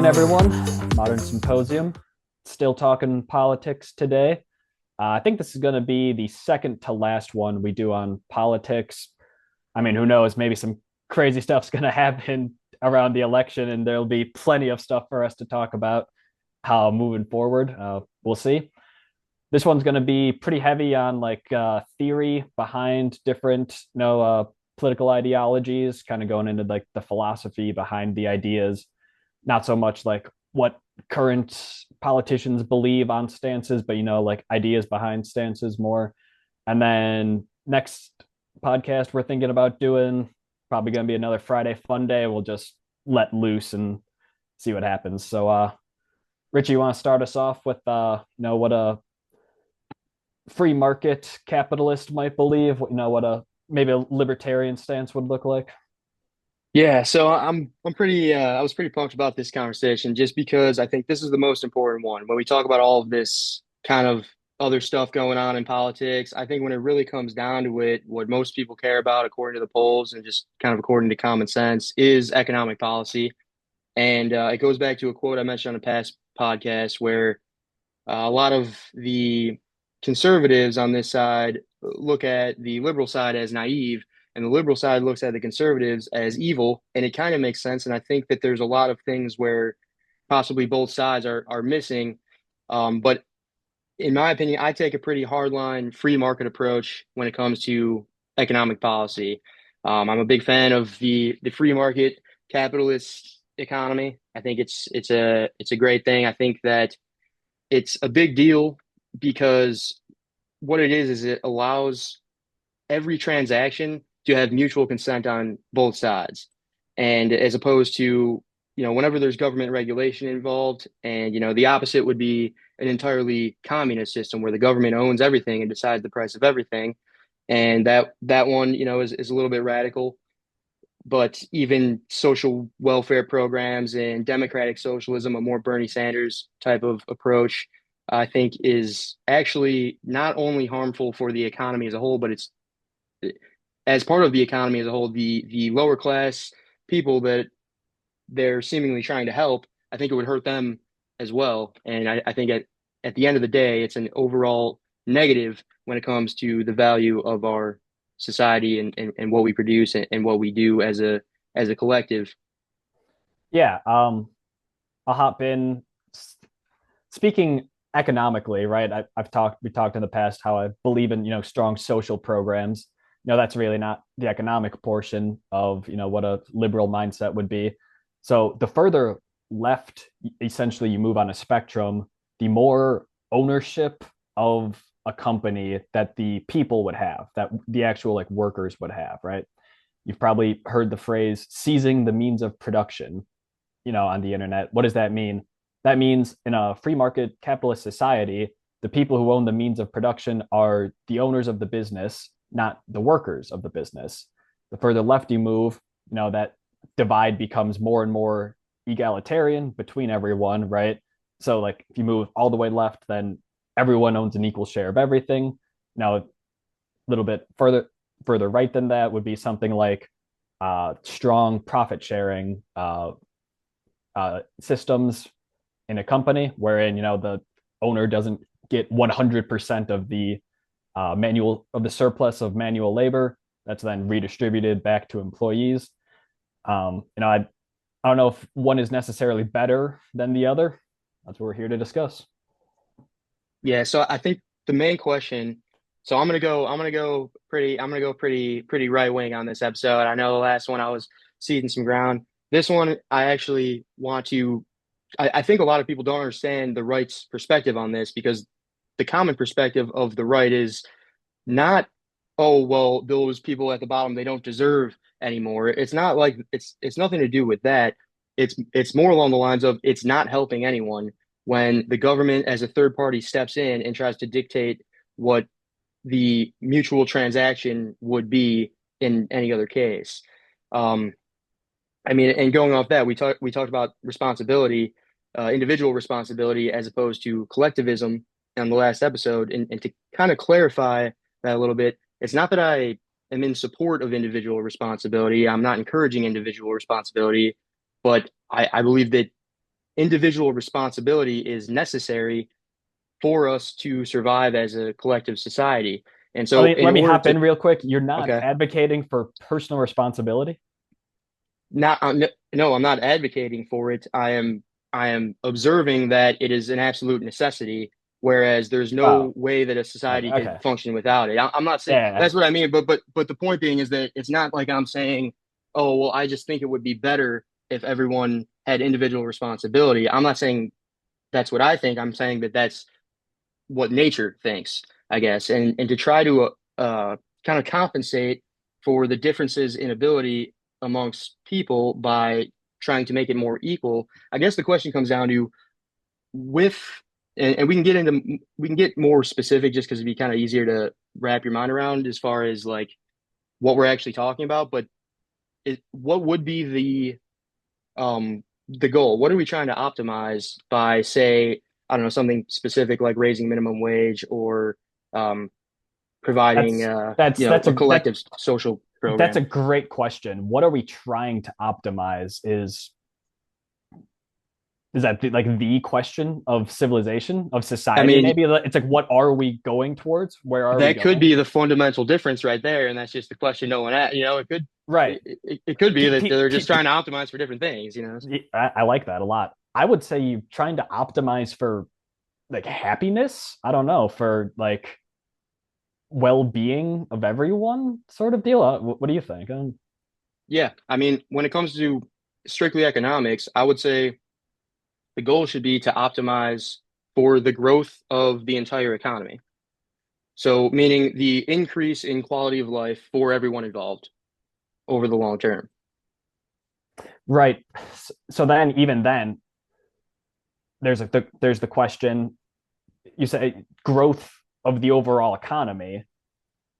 again, everyone. Modern Symposium. Still talking politics today. I think this is going to be the second to last one we do on politics. I mean, who knows? Maybe some crazy stuff's going to happen around the election, and there'll be plenty of stuff for us to talk about how moving forward. We'll see. This one's going to be pretty heavy on theory behind different, political ideologies, kind of going into like the philosophy behind the ideas, not so much like what current politicians believe on stances, but like ideas behind stances more. And then next podcast we're thinking about doing probably going to be another Friday fun day. We'll just let loose and see what happens. So Richie, you want to start us off with what a free market capitalist might believe, what a maybe a libertarian stance would look like? Yeah, so I'm pretty I was pretty pumped about this conversation just because I think this is the most important one. When we talk about all of this kind of other stuff going on in politics, I think when it really comes down to it, what most people care about, according to the polls and just kind of according to common sense, is economic policy. And it goes back to a quote I mentioned on a past podcast where a lot of the conservatives on this side look at the liberal side as naive, and the liberal side looks at the conservatives as evil. And it kind of makes sense. And I think that there's a lot of things where possibly both sides are missing. But in my opinion, I take a pretty hardline free market approach when it comes to economic policy. I'm a big fan of the free market capitalist economy. I think it's a great thing. I think that it's a big deal because what it is it allows every transaction to have mutual consent on both sides. And as opposed to, whenever there's government regulation involved, and, the opposite would be an entirely communist system where the government owns everything and decides the price of everything. And that one, is a little bit radical. But even social welfare programs and democratic socialism, a more Bernie Sanders type of approach, I think is actually not only harmful for the economy as a whole, but it's as part of the economy as a whole, the lower class people that they're seemingly trying to help, I think it would hurt them as well. And I think at the end of the day, it's an overall negative when it comes to the value of our society and what we produce and what we do as a collective. Yeah, I'll hop in. Speaking economically, right? We talked in the past how I believe in strong social programs. That's really not the economic portion of what a liberal mindset would be. So the further left, essentially, you move on a spectrum, the more ownership of a company that the people would have, that the actual like workers would have, right? You've probably heard the phrase seizing the means of production, on the internet. What does that mean? That means in a free market capitalist society, the people who own the means of production are the owners of the business, not the workers of the business. The further left you move, that divide becomes more and more egalitarian between everyone, right? So like if you move all the way left, then everyone owns an equal share of everything. Now, a little bit further right than that would be something like strong profit sharing systems in a company, wherein the owner doesn't get 100% of the surplus of manual labor that's then redistributed back to employees. I don't know if one is necessarily better than the other. That's what we're here to discuss. Yeah, so I think the main question. So I'm gonna go pretty right wing on this episode. I know the last one I was ceding some ground. This one I actually want to. I think a lot of people don't understand the right's perspective on this because the common perspective of the right is not, oh, well, those people at the bottom, they don't deserve anymore. It's not like it's nothing to do with that. It's more along the lines of it's not helping anyone when the government as a third party steps in and tries to dictate what the mutual transaction would be in any other case. Um, I mean, and going off that, we talked about responsibility, individual responsibility as opposed to collectivism on the last episode. And to kind of clarify that a little bit, it's not that I am in support of individual responsibility. I'm not encouraging individual responsibility, but I believe that individual responsibility is necessary for us to survive as a collective society. And Let so, me in let me order hop to, in real quick. You're not okay, advocating for personal responsibility. not no, I'm not advocating for it. I am observing that it is an absolute necessity, whereas there's Oh, no way that a society could okay. function without it. I'm not saying Yeah. that's what I mean, but the point being is that it's not like I'm saying, oh well, I just think it would be better if everyone had individual responsibility. I'm not saying that's what I think. I'm saying that that's what nature thinks, I guess, and to try to kind of compensate for the differences in ability amongst people by trying to make it more equal. I guess the question comes down to with, and we can get more specific just because it'd be kind of easier to wrap your mind around as far as like what we're actually talking about. But what would be the goal? What are we trying to optimize by, say, I don't know, something specific like raising minimum wage or um, providing, That's that's that's a a that collective social that's program? a great question. What are we trying to optimize is that like the question of civilization, of I society? mean, Maybe it's like what are we going towards? Where are we that could going? be the fundamental difference right there, and that's just the question no one asked. It could, Right. it could be P- that p- they're just p- trying p- to optimize for different things. I like that a lot. I would say you trying to optimize for like happiness. I don't know, for like well-being of everyone sort of deal. What do you think? Yeah, I mean, when it comes to strictly economics, I would say the goal should be to optimize for the growth of the entire economy. So, meaning the increase in quality of life for everyone involved over the long term. Right. So then, even then, there's the question. You say growth of the overall economy,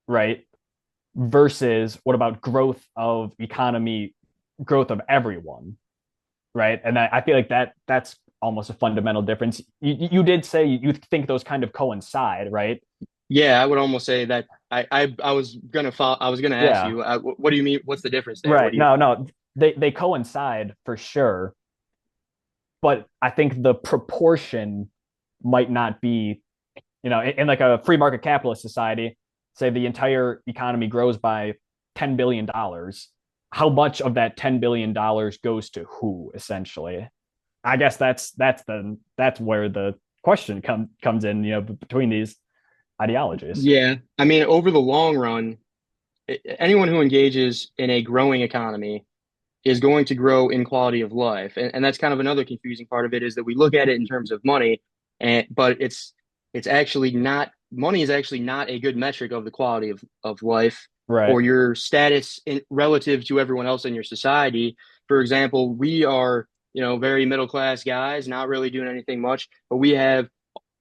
right? Versus what about growth of economy, growth of everyone, right? And I feel like that's almost a fundamental difference. You did say you think those kind of coincide, right? Yeah, I would almost say that I was gonna I was gonna ask Yeah, you, what do you mean? What's the difference there? What right. do you? No, they coincide for sure, but I think the proportion might not be, in like a free market capitalist society, say the entire economy grows by $10 billion. How much of that $10 billion goes to who, essentially? I guess that's where the question comes in, between these ideologies. Yeah, I mean, over the long run, anyone who engages in a growing economy is going to grow in quality of life, and that's kind of another confusing part of it is that we look at it in terms of money, and but it's actually not money is actually not a good metric of the quality of life Right. or your status relative to everyone else in your society. For example, we are very middle class guys, not really doing anything much, but we have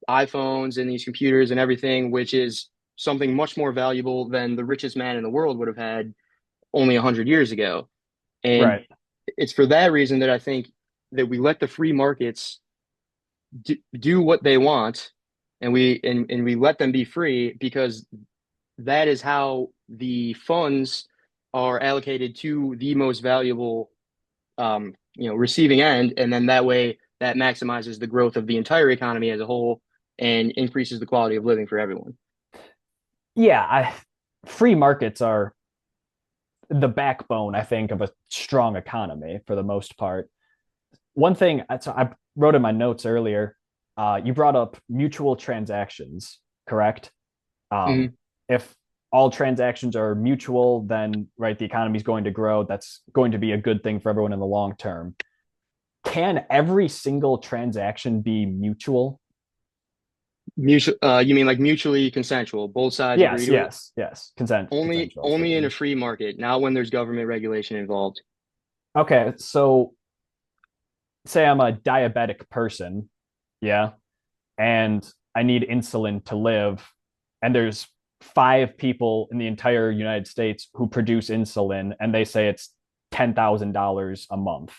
iPhones and these computers and everything, which is something much more valuable than the richest man in the world would have had only 100 years ago. And Right. it's for that reason that I think that we let the free markets do what they want, and we let them be free because that is how the funds are allocated to the most valuable receiving end, and then that way that maximizes the growth of the entire economy as a whole and increases the quality of living for everyone. Yeah, free markets are the backbone, I think, of a strong economy for the most part. One thing, so I wrote in my notes earlier, you brought up mutual transactions, correct? Mhm. If all transactions are mutual, then right, the economy is going to grow. That's going to be a good thing for everyone in the long term. Can every single transaction be mutual? Mutual, you mean like mutually consensual? Both sides agree Yes, to it? yes, yes. Consensual is what I Only in a mean. free market, not when there's government regulation involved. Okay, so say I'm a diabetic person, yeah, and I need insulin to live, and there's five people in the entire United States who produce insulin, and they say it's $10,000 a month,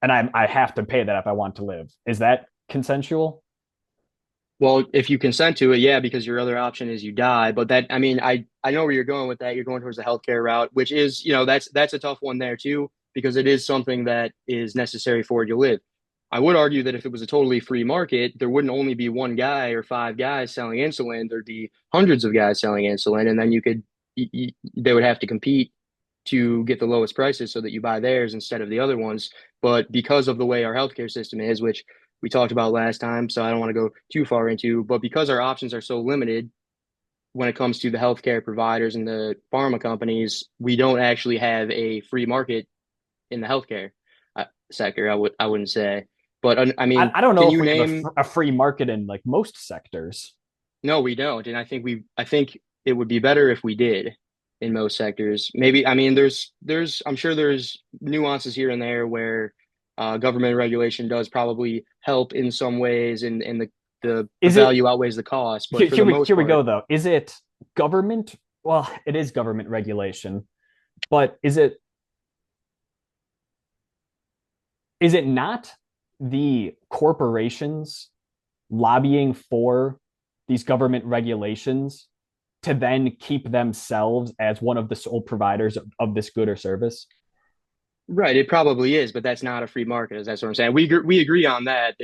and I have to pay that if I want to live. Is that consensual? Well, if you consent to it, yeah, because your other option is you die. But that, I mean, I know where you're going with that. You're going towards the healthcare route, which is, that's a tough one there too, because it is something that is necessary for you to live. I would argue that if it was a totally free market, there wouldn't only be one guy or five guys selling insulin. There'd be hundreds of guys selling insulin, and then they would have to compete to get the lowest prices so that you buy theirs instead of the other ones. But because of the way our healthcare system is, which we talked about last time, so I don't want to go too far into, but because our options are so limited when it comes to the healthcare providers and the pharma companies, we don't actually have a free market in the healthcare sector. I wouldn't say, but I mean, I don't know can if you we have name? a free market in like most sectors. No, we don't, and I think it would be better if we did in most sectors. Maybe I mean, I'm sure there's nuances here and there where government regulation does probably help in some ways, and the Is it value outweighs the cost. But for the here most we go part, though. Is it government? Well, it is government regulation, but is it not the corporations lobbying for these government regulations to then keep themselves as one of the sole providers of this good or service? right, it probably is, but that's not a free market. That's what I'm saying. We agree on that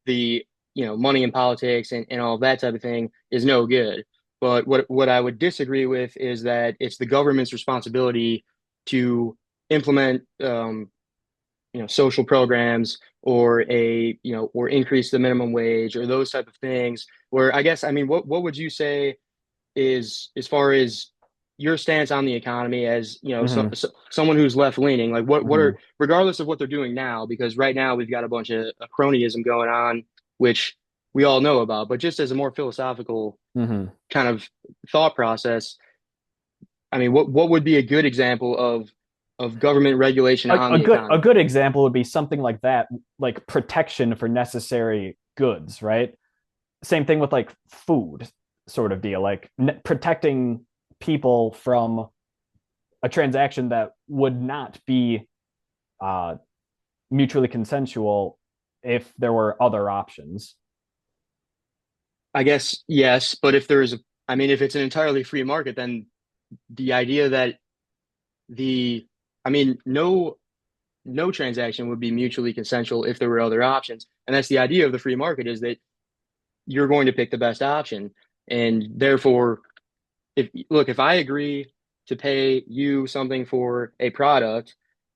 the money in politics and all of that type of thing is no good. But what I would disagree with is that it's the government's responsibility to implement social programs or or increase the minimum wage or those type of things. Where I guess I mean, what would you say is as far as your stance on the economy as Mm-hmm. someone who's left leaning, like what Mm-hmm. are, regardless of what they're doing now, because right now we've got a bunch of cronyism going on, which we all know about, but just as a more philosophical Mm-hmm. kind of thought process, I mean, what would be a good example of government regulation on the A economy? good example would be something like that, like protection for necessary goods, right? Same thing with like food sort of deal, like protecting people from a transaction that would not be uh, mutually consensual if there were other options. I guess yes, but I mean, if it's an entirely free market, then the idea that the, I mean, no transaction would be mutually consensual if there were other options, and that's the idea of the free market is that you're going to pick the best option, and therefore, if I agree to pay you something for a product,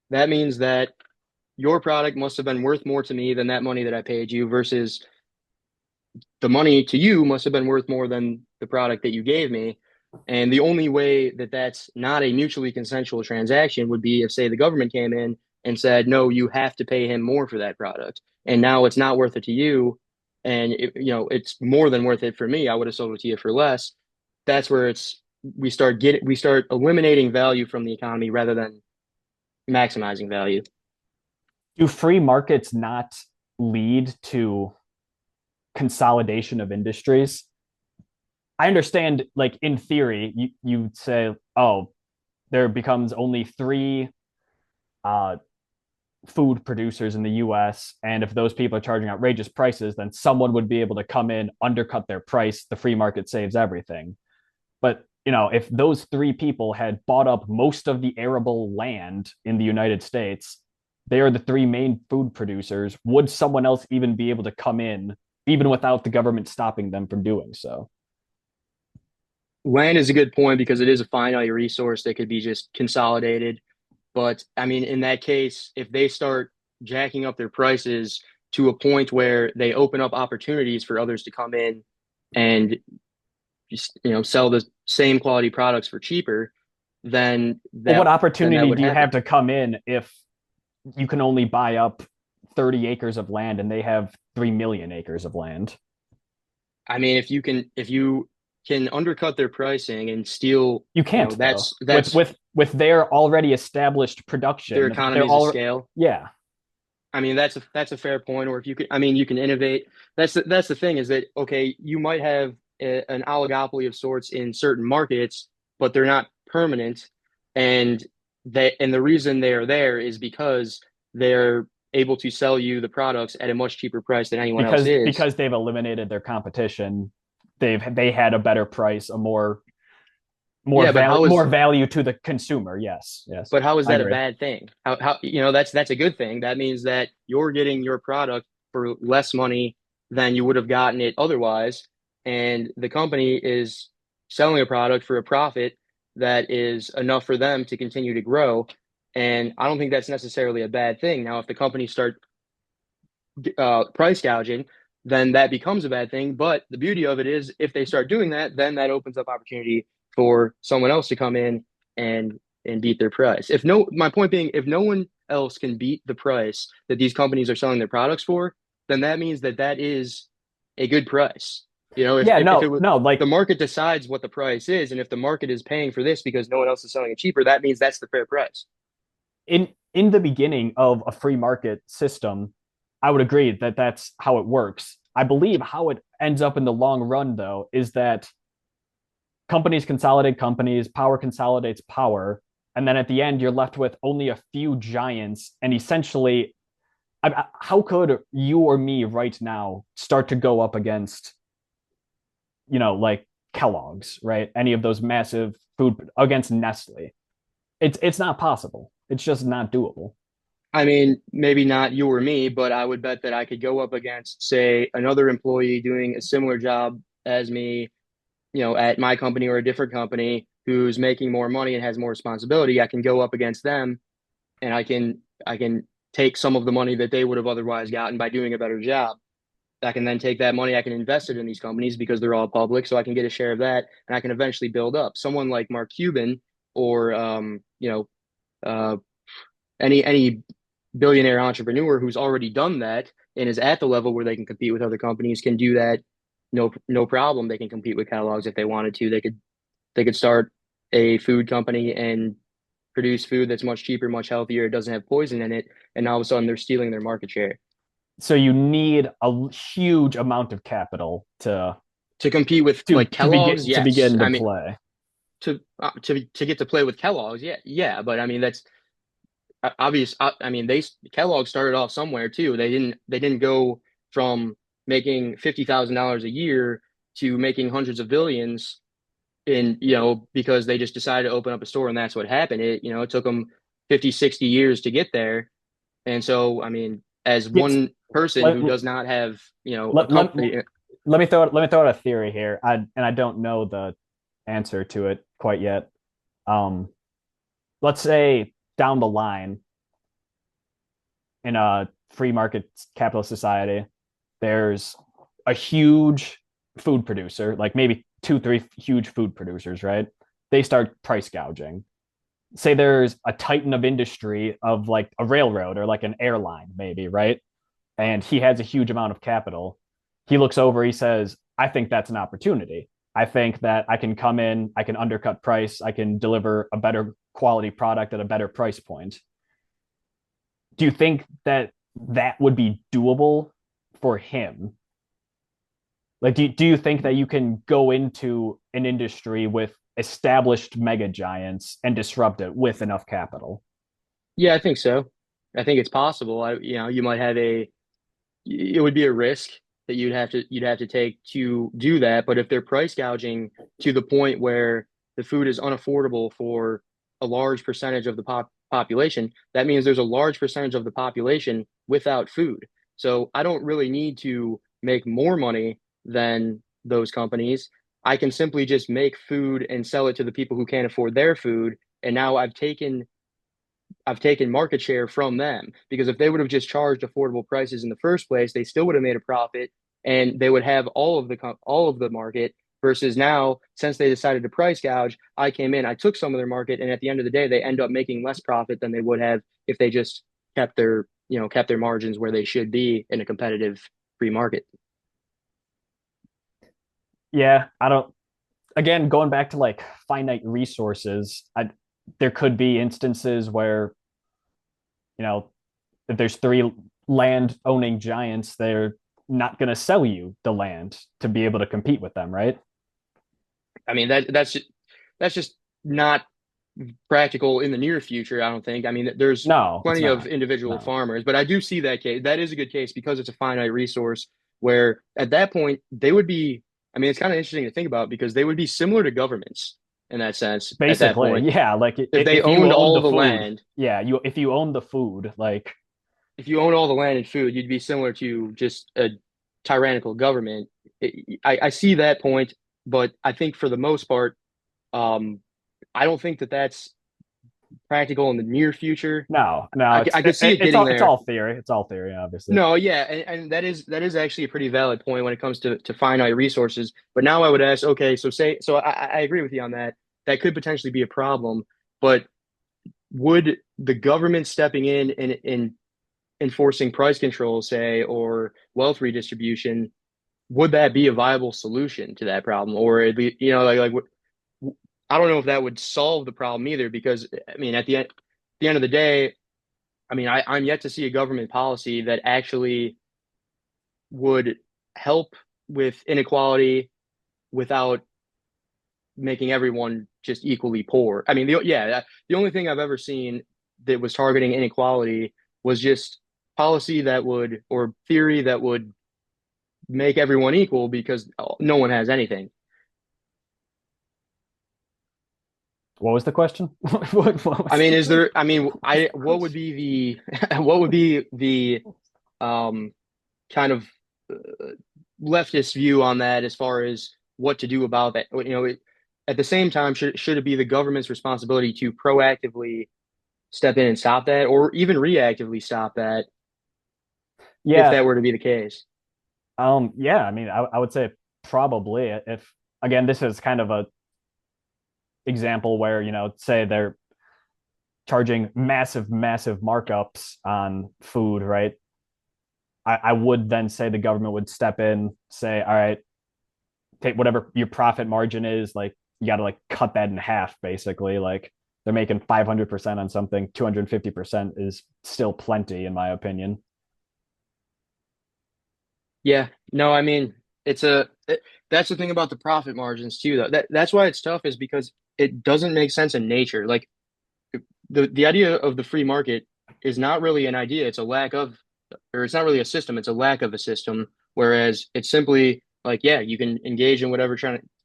that means that your product must have been worth more to me than that money that I paid you versus the money to you must have been worth more than the product that you gave me. And the only way that that's not a mutually consensual transaction would be if, say, the government came in and said, no, you have to pay him more for that product. And now it's not worth it to you. And it's more than worth it for me. I would have sold it to you for less. That's where we start eliminating value from the economy rather than maximizing value. Do free markets not lead to consolidation of industries? I understand, like in theory, you say, oh, there becomes only three uh, food producers in the US. And if those people are charging outrageous prices, then someone would be able to come in, undercut their price. The free market saves everything. But if those three people had bought up most of the arable land in the United States, they are the three main food producers. Would someone else even be able to come in, even without the government stopping them from doing so? Land is a good point because it is a finite resource that could be just consolidated. But I mean, in that case, if they start jacking up their prices to a point where they open up opportunities for others to come in and just, sell the same quality products for cheaper, then But what that opportunity would do you have happen. to come in if you can only buy up 30 acres of land and they have 3 million acres of land? I mean, if you can undercut their pricing and steal, You can't though. that's With their already established their production, they're economies of all scale. yeah. I mean, that's a fair point. Or if you can, I mean, you can innovate. That's the thing is that okay, you might have an oligopoly of sorts in certain markets, but they're not permanent, and the reason they are there is because they're able to sell you the products at a much cheaper price than anyone else is. Because they've eliminated their competition, they had a better price, a more, more Yeah, but value, more value to the consumer. Yes, yes, how is I that a agree. bad thing? That's a good thing. That means that you're getting your product for less money than you would have gotten it otherwise, and the company is selling a product for a profit that is enough for them to continue to grow. And I don't think that's necessarily a bad thing. Now, if the companies start price gouging, then that becomes a bad thing. But the beauty of it is, if they start doing that, then that opens up opportunity for someone else to come in and beat their price. If no, my point being, if no one else can beat the price that these companies are selling their products for, then that means that that is a good price. Yeah, If it no, was no, the like market decides what the price is, and if the market is paying for this because no one else is selling it cheaper, that means that's the fair price. in the beginning of a free market system, I would agree that that's how it works. I believe how it ends up in the long run, though, is that companies consolidate companies, power consolidates power, and then at the end, you're left with only a few giants. And essentially, how could you or me right now start to go up against, like Kellogg's, right? Any of those massive food against Nestle? It's not possible. It's just not doable. I mean, maybe not you or me, but I would bet that I could go up against, say, another employee doing a similar job as me, at my company or a different company who's making more money and has more responsibility. I can go up against them and I can take some of the money that they would have otherwise gotten by doing a better job. I can then take that money, I can invest it in these companies because they're all public, so I can get a share of that and I can eventually build up. Someone like Mark Cuban or uh, any billionaire entrepreneur who's already done that and is at the level where they can compete with other companies can do that no problem. They can compete with Kellogg's if they wanted to. They could start a food company and produce food that's much cheaper, much healthier. It doesn't have poison in it, and all of a sudden they're stealing their market share So you need a huge amount of capital to compete with to like to Kellogg's. begin to Yes, begin to I mean play. to get to play with Kellogg's. Yeah, yeah, but I mean that's obvious. I mean, they Kellogg started off somewhere too. They didn't go from making $50,000 a year to making hundreds of billions in because they just decided to open up a store and that's what happened. It took them 50, 60 years to get there. And so, I mean, as Yes. one person Let, who does not have a let, let, company. let me throw out a theory here. And I don't know the answer to it quite yet. Um, let's say down the line in a free market capitalist society, there's a huge food producer, like maybe two, three huge food producers, right? They start price gouging. Say there's a titan of industry of like a railroad or like an airline, maybe, right? And he has a huge amount of capital. He looks over, he says, I think that's an opportunity. I think that I can come in, I can undercut price, I can deliver a better quality product at a better price point. Do you think that that would be doable for him? Like, do you think that you can go into an industry with established mega giants and disrupt it with enough capital? Yeah, I think so. I think it's possible. You might have it would be a risk that you'd have to take to do that. But if they're price gouging to the point where the food is unaffordable for a large percentage of the population, that means there's a large percentage of the population without food. So I don't really need to make more money than those companies. I can simply just make food and sell it to the people who can't afford their food. And now I've taken market share from them because if they would have just charged affordable prices in the first place, they still would have made a profit and they would have all of the market versus now since they decided to price gouge, I came in, I took some of their market and at the end of the day they end up making less profit than they would have if they just kept their margins where they should be in a competitive free market. Yeah, I don't. Again, going back to like finite resources, there could be instances where you know if there's three land owning giants, they're not going to sell you the land to be able to compete with them, right? I mean that's just not practical in the near future, I don't think. I mean, there's No, it's plenty of not. individual No. farmers, but I do see that case. That is a good case because it's a finite resource where at that point they would be, I mean, it's kind of interesting to think about because they would be similar to governments. in that sense at that Basically, point. yeah. Like If they if you owned own all the the food, land, yeah, you if you own the food, like if you own all the land and food, you'd be similar to just a tyrannical government. I see that point, but I think for the most part, um, I don't think that that's practical in the near future. no, no, I could see it getting it's there. all theory. It's all theory, obviously. No, yeah, and that is actually a pretty valid point when it comes to finite resources. But now I would ask, okay, so I agree with you on that. That could potentially be a problem, but would the government stepping in and enforcing price control, say, or wealth redistribution, would that be a viable solution to that problem? Or it'd be, I don't know if that would solve the problem either, because I mean, at the end of the day, I mean, I'm yet to see a government policy that actually would help with inequality without making everyone just equally poor. I mean, the only thing I've ever seen that was targeting inequality was just policy that would, or theory that would make everyone equal because no one has anything. What was the question? What I was mean, the what would be the what would be the um kind of leftist view on that as far as what to do about that? At the same time, should it be the government's responsibility to proactively step in and stop that, or even reactively stop that if Yeah, that were to be the case? yeah. I mean, I would say probably if again, this is kind of a example where say they're charging massive markups on food, right? I would then say the government would step in, say, all right, take whatever your profit margin is, like you got to like cut that in half, basically. Like they're making 500% on something, 250% is still plenty, in my opinion. Yeah, no, I mean, that's the thing about the profit margins too, though. That's why it's tough, is because it doesn't make sense in nature. Like the idea of the free market is not really an idea. It's a lack of, or it's not really a system. It's a lack of a system. Whereas it's simply like, yeah, you can engage in whatever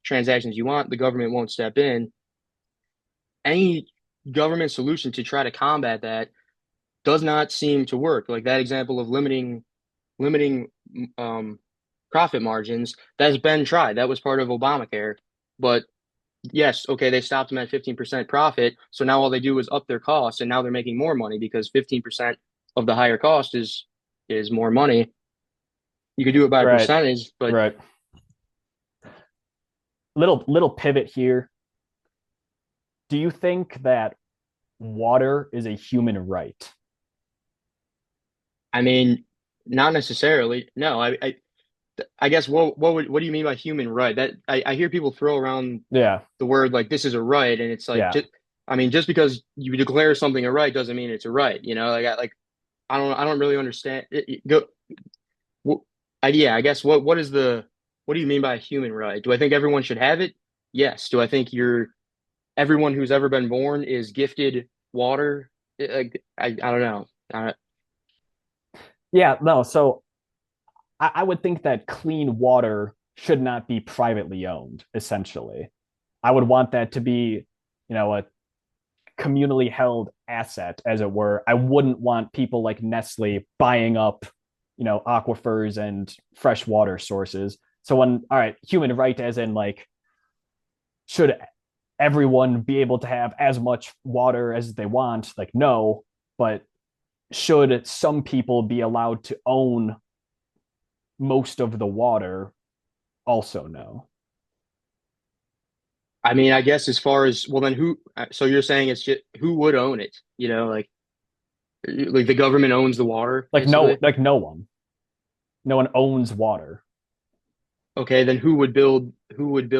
transactions you want. The government won't step in. Any government solution to try to combat that does not seem to work. Like that example of limiting um, profit margins, that's been tried. That was part of Obamacare. But yes, okay, they stopped them at 15% profit. So now all they do is up their costs, and now they're making more money because 15% of the higher cost is more money. You could do it by a Right, percentage, but right. Little pivot here. Do you think that water is a human right? I mean, not necessarily. No, I guess what do you mean by human right? That I hear people throw around Yeah, the word like this is a right, and it's like yeah, just I mean, just because you declare something a right doesn't mean it's a right. I don't really understand. Go, yeah, I guess what do you mean by a human right? Do I think everyone should have it? Yes. Do I think everyone who's ever been born is gifted water? Like I don't know. yeah. No, so I would think that clean water should not be privately owned, essentially. I would want that to be, a communally held asset, as it were. I wouldn't want people like Nestle buying up, aquifers and fresh water sources. So all right, human right, as in like, should everyone be able to have as much water as they want? Like, no, but should some people be allowed to own most of the water? Also, no. I mean, I guess as far as well, then who? So you're saying it's just who would own it? Like the government owns the water, basically. Like no one. No one owns water. Okay, then who would build who would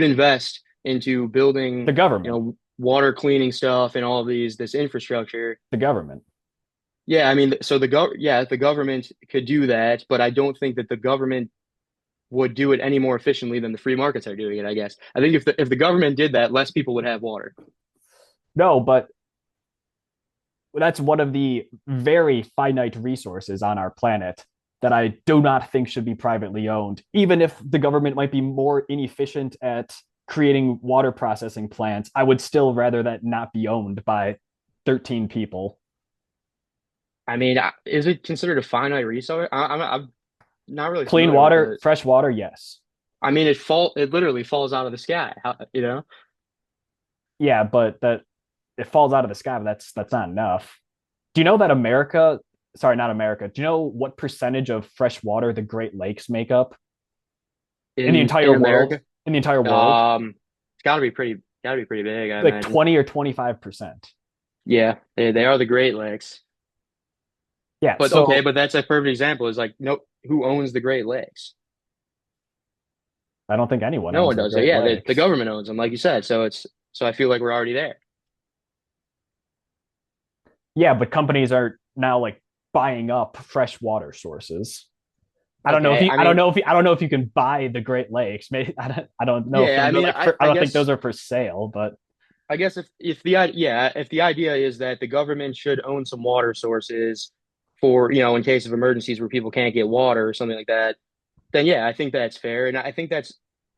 invest into building, The government. water cleaning stuff and all of this infrastructure? The government. Yeah, I mean, so the government could do that, but I don't think that the government would do it any more efficiently than the free markets are doing it, I guess. I think if the government did that, less people would have water. No, but that's one of the very finite resources on our planet that I do not think should be privately owned, even if the government might be more inefficient at creating water processing plants, I would still rather that not be owned by 13 people. I mean, is it considered a finite resource? I'm not really Clean familiar with water, the. fresh water, yes. I mean, it literally falls out of the sky. How? Yeah, but that it falls out of the sky, but that's not enough. Do you know that America, sorry, not America, do you know what percentage of fresh water the Great Lakes make up in the In entire world? America, In the entire world? um, it's got to be pretty big, I Like imagine. 20 or 25%. Yeah, they are the Great Lakes. Yeah, But okay, so but that's a perfect example. Is like, no, who owns the Great Lakes? I don't think anyone No owns one the does it. Great Yeah, the Lakes. government owns them, like you said. So I feel like we're already there. Yeah, but companies are now like buying up fresh water sources. Okay, I mean, I don't know if you can buy the Great Lakes. Maybe I don't know if yeah, I those are mean, like I I I don't think guess those are for sale, but I guess if the idea is that the government should own some water sources for, in case of emergencies where people can't get water or something like that, then yeah, I think that's fair. And I think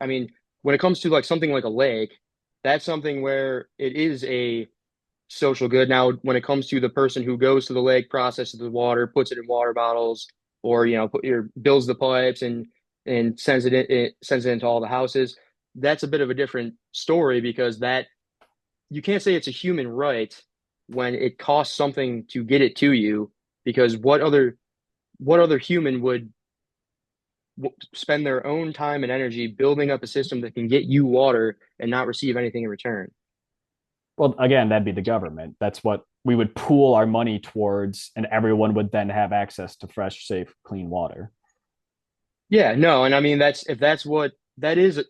I mean, when it comes to like something like a lake, that's something where it is a social good. Now, when it comes to the person who goes to the lake, processes the water, puts it in water bottles, or builds the pipes and sends it into all the houses, that's a bit of a different story because that you can't say it's a human right when it costs something to get it to you because what other human would spend their own time and energy building up a system that can get you water and not receive anything in return? well, again, that'd be the government. That's what we would pool our money towards, and everyone would then have access to fresh, safe, clean water. Yeah, no, and I mean that's if that's what that is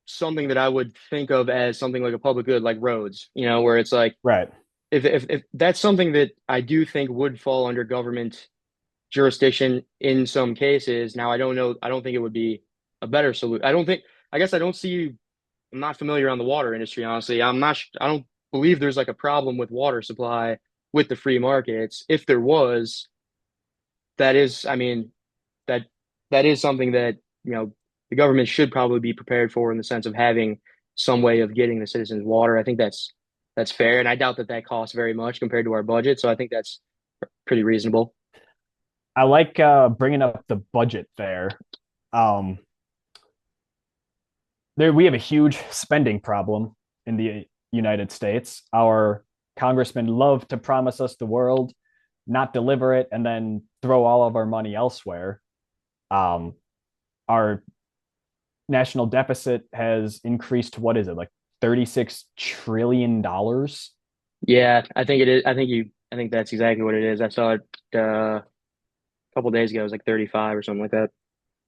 something that I would think of as something like a public good, like roads, where it's like Right. if that's something that I do think would fall under government jurisdiction in some cases. Now, I don't know. I don't think it would be a better solution. I guess I don't see. I'm not familiar on the water industry, honestly. I don't believe there's like a problem with water supply with the free markets. If there was, I mean, that that is something that, the government should probably be prepared for in the sense of having some way of getting the citizens water. I think that's fair, and I doubt that that costs very much compared to our budget. So I think that's pretty reasonable. I like bringing up the budget there. Um, there we have a huge spending problem in the United States. Our congressmen love to promise us the world, not deliver it, and then throw all of our money elsewhere. Um, our national deficit has increased to what is it, like $36 trillion? Yeah, I think it is. I think that's exactly what it is. I saw it a couple days ago. It was like 35 or something like that.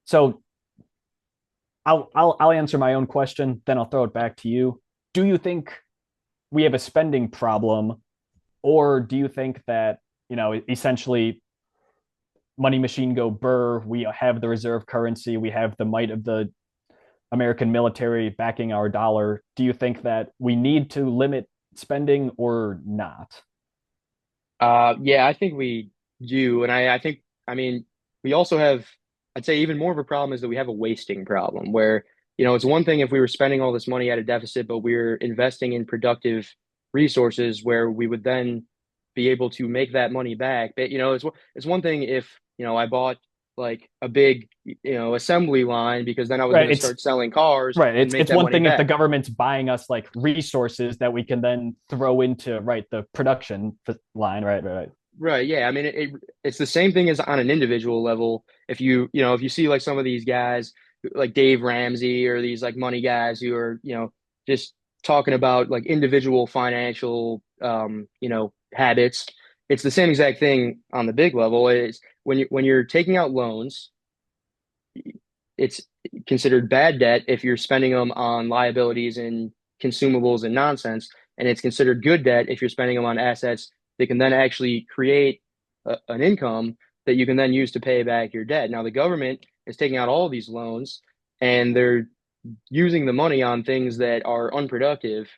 So I'll answer my own question, then I'll throw it back to you. Do you think we have a spending problem, or do you think that essentially money machine go burr? We have the reserve currency, we have the might of the American military backing our dollar. Do you think that we need to limit spending or not? Yeah, I think we do, and I think I mean we also have. I'd say even more of a problem is that we have a wasting problem where it's one thing if we were spending all this money at a deficit, but we're investing in productive resources where we would then be able to make that money back. But it's one thing if I bought like a big assembly line because then I was going Right. to It's start selling cars right. and It's make it's that one money thing if the back. government's buying us like resources that we can then throw into the production line. Right. Right. Yeah. I mean, it's the same thing as on an individual level. If you see like some of these guys like Dave Ramsey or these like money guys who are, just talking about like individual financial, habits, it's the same exact thing on the big level. Is when you're taking out loans, it's considered bad debt if you're spending them on liabilities and consumables and nonsense, and it's considered good debt if you're spending them on assets that can then actually create an income that you can then use to pay back your debt. Now, the government is taking out all these loans and they're using the money on things that are unproductive,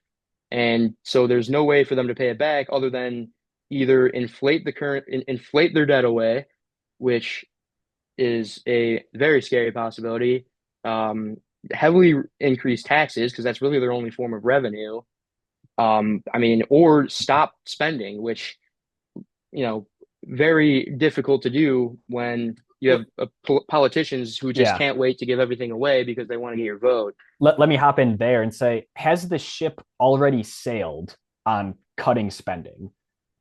and so there's no way for them to pay it back other than either inflate their debt away, which is a very scary possibility. heavily increase taxes because that's really their only form of revenue. I mean, or stop spending, which, you know, very difficult to do when you have politicians who just Yeah. can't wait to give everything away because they want to get your vote. Let me hop in there and say, has the ship already sailed on cutting spending?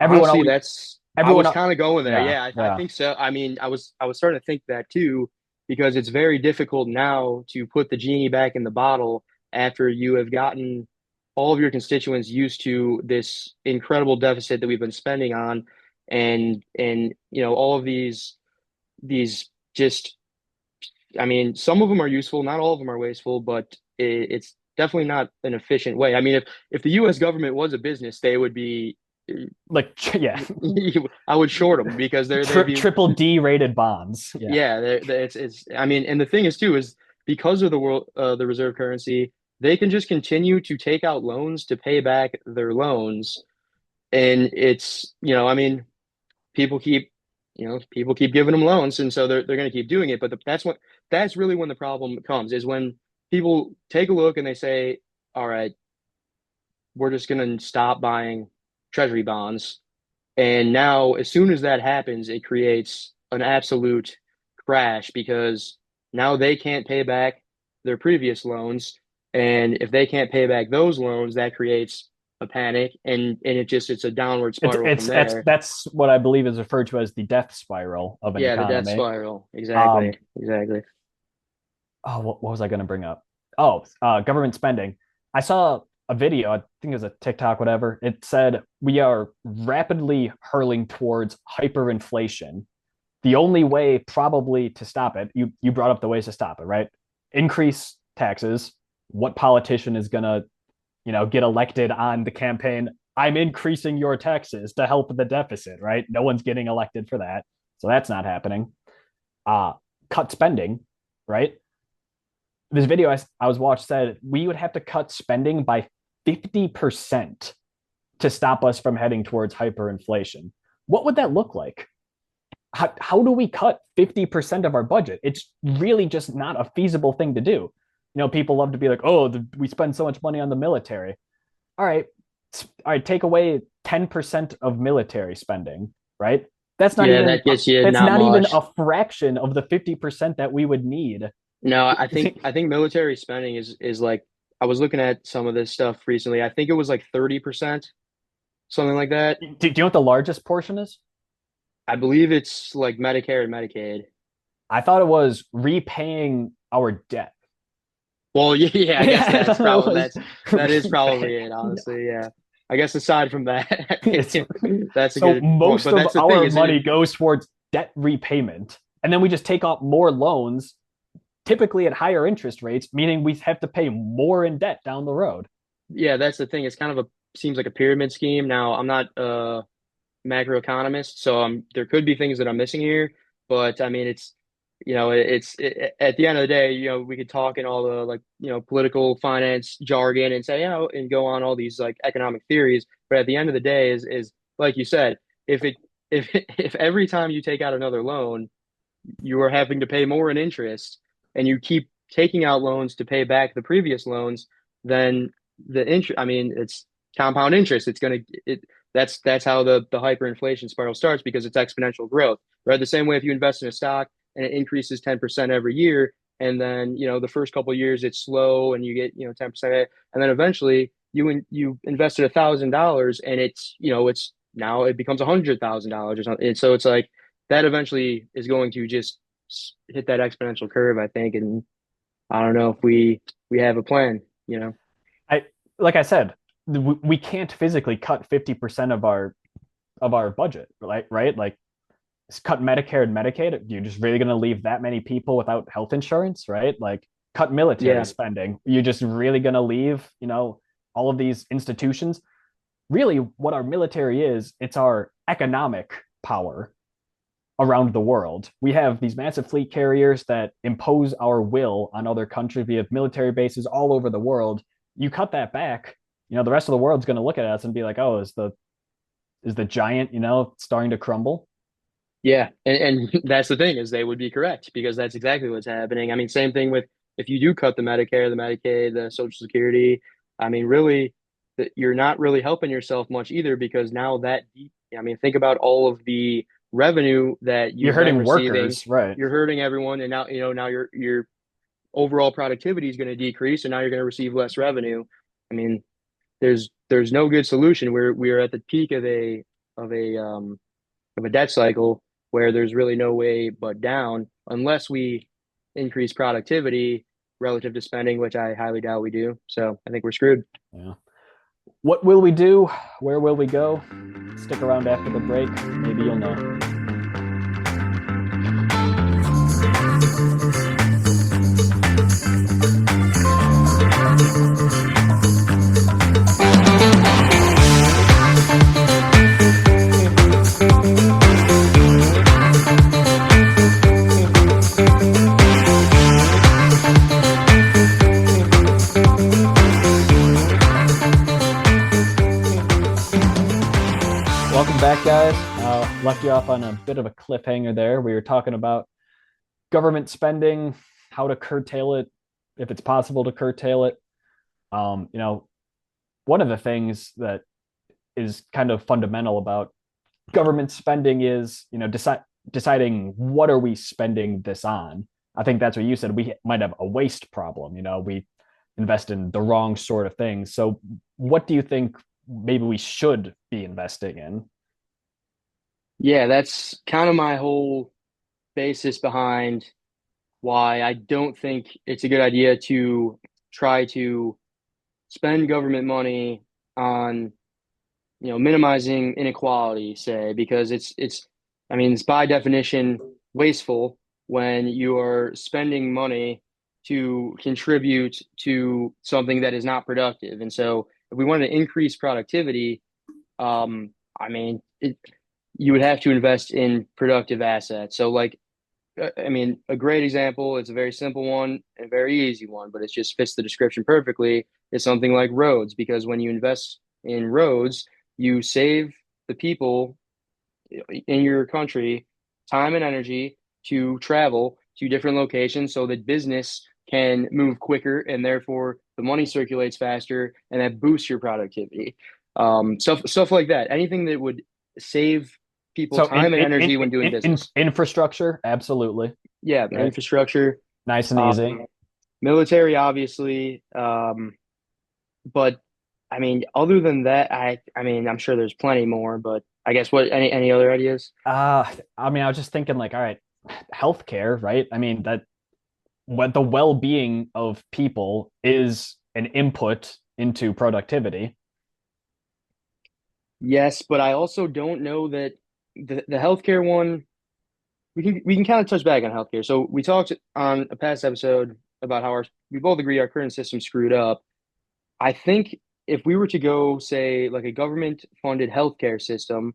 Everyone Honestly, always, that's I everyone, was kind of going there. yeah, Yeah, I yeah. think so. I mean, I was starting to think that too, because it's very difficult now to put the genie back in the bottle after you have gotten all of your constituents used to this incredible deficit that we've been spending on, and all of these just I mean, some of them are useful, not all of them are wasteful, but it's definitely not an efficient way. I mean, if the U.S. government was a business, they would be Like, yeah, I would short them because they'd be triple D rated bonds. Yeah. yeah, it's I mean, and the thing is too is because of the reserve currency, they can just continue to take out loans to pay back their loans, and it's I mean, people keep people keep giving them loans, and so they're going to keep doing it. But that's really when the problem comes is when people take a look and they say, all right, we're just going to stop buying treasury bonds. And now, as soon as that happens, it creates an absolute crash because now they can't pay back their previous loans. And if they can't pay back those loans, that creates a panic and it's a downward spiral from there. That's what I believe is referred to as the death spiral of an Yeah, the death economy. spiral. Um, Exactly. Exactly. oh, what was I going to bring up? Oh, government spending. I saw a video, I think it was a TikTok, whatever. It said we are rapidly hurling towards hyperinflation. The only way probably to stop it, you brought up the ways to stop it, right? Increase taxes. What politician is gonna, get elected on the campaign? I'm increasing your taxes to help the deficit, right? No one's getting elected for that. So that's not happening. Uh, cut spending, right? This video I was watched said we would have to cut spending by 50% to stop us from heading towards hyperinflation. What would that look like? How do we cut 50% of our budget? It's really just not a feasible thing to do. People love to be like, oh, we spend so much money on the military. All right, all right, take away 10% of military spending, right? That's not Yeah, even that gets you that's not not even much. a fraction of the 50% that we would need. No, I think military spending is like I was looking at some of this stuff recently. I think it was like 30%, something like that. Do you know what the largest portion is? I believe it's like Medicare and Medicaid. I thought it was repaying our debt. Well, yeah, yeah, I guess I thought it was that is probably it, repaying. honestly. Yeah. I guess aside from that, I It's think that's a so good point. most But of that's the thing our is it money goes towards debt repayment, and then we just take out more loans, typically at higher interest rates, meaning we have to pay more in debt down the road. yeah, that's the thing. It's kind of a seems like a pyramid scheme. Now, I'm not a macroeconomist, so there could be things that I'm missing here, but I mean, at the end of the day, we could talk in all the like, political finance jargon and say, and go on all these like economic theories, but at the end of the day is like you said, if it if every time you take out another loan, you are having to pay more in interest and you keep taking out loans to pay back the previous loans, then the interest, I mean, it's compound interest. That's how the hyperinflation spiral starts because it's exponential growth, right? The same way if you invest in a stock and it increases 10% every year, and then, the first couple of years it's slow and you get, 10%, and then eventually you invested $1,000 and it's now it becomes $100,000 or something. And so it's like, that eventually is going to just hit that exponential curve, I think. And I don't know if we have a plan. I like I said, we can't physically cut 50% of our budget, right? Right? Like cut Medicare and Medicaid. You're just really going to leave that many people without health insurance, right? Like cut military Yeah. spending. You're just really going to leave, all of these institutions. Really, what our military is, it's our economic power around the world. We have these massive fleet carriers that impose our will on other countries. We have military bases all over the world. You cut that back, the rest of the world's going to look at us and be like, "Oh, is the giant, starting to crumble?" Yeah. And that's the thing is they would be correct because that's exactly what's happening. I mean, same thing with if you do cut the Medicare, the Medicaid, the Social Security, I mean, really, you're not really helping yourself much either because now I mean, think about all of the revenue that You're you've been hurting receiving. workers, right? You're hurting everyone, and now your overall productivity is going to decrease, and now you're going to receive less revenue. I mean, there's no good solution. We're at the peak of a of a debt cycle where there's really no way but down unless we increase productivity relative to spending, which I highly doubt we do. So I think we're screwed. Yeah. What will we do? Where will we go? Stick around after the break. Maybe you'll know. Welcome back, guys. Left you off on a bit of a cliffhanger there. We were talking about government spending, how to curtail it, if it's possible to curtail it. You know, one of the things that is kind of fundamental about government spending is, deciding what are we spending this on. I think that's what you said. We might have a waste problem. We invest in the wrong sort of things. So, what do you think maybe we should be investing in? Yeah, that's kind of my whole basis behind why I don't think it's a good idea to try to spend government money on minimizing inequality, say, because I mean, it's by definition wasteful when you are spending money to contribute to something that is not productive. And so if we want to increase productivity, I mean, you would have to invest in productive assets. So like, I mean, a great example, it's a very simple one and a very easy one, but it just fits the description perfectly, is something like roads, because when you invest in roads, you save the people in your country time and energy to travel to different locations so that business can move quicker and therefore the money circulates faster and that boosts your productivity. Stuff like that. Anything that would save people So, time and energy when doing business. infrastructure, absolutely, Yeah, right? infrastructure, Nice and um, easy. military, obviously. But I mean, other than that, I mean, I'm sure there's plenty more. But I guess any other ideas? I mean, I was just thinking, like, all right, healthcare, right? I mean, that what the well-being of people is an input into productivity. Yes, but I also don't know that the healthcare one. We can kind of touch back on healthcare. So we talked on a past episode about how we both agree our current system screwed up. I think if we were to go say like a government funded healthcare system,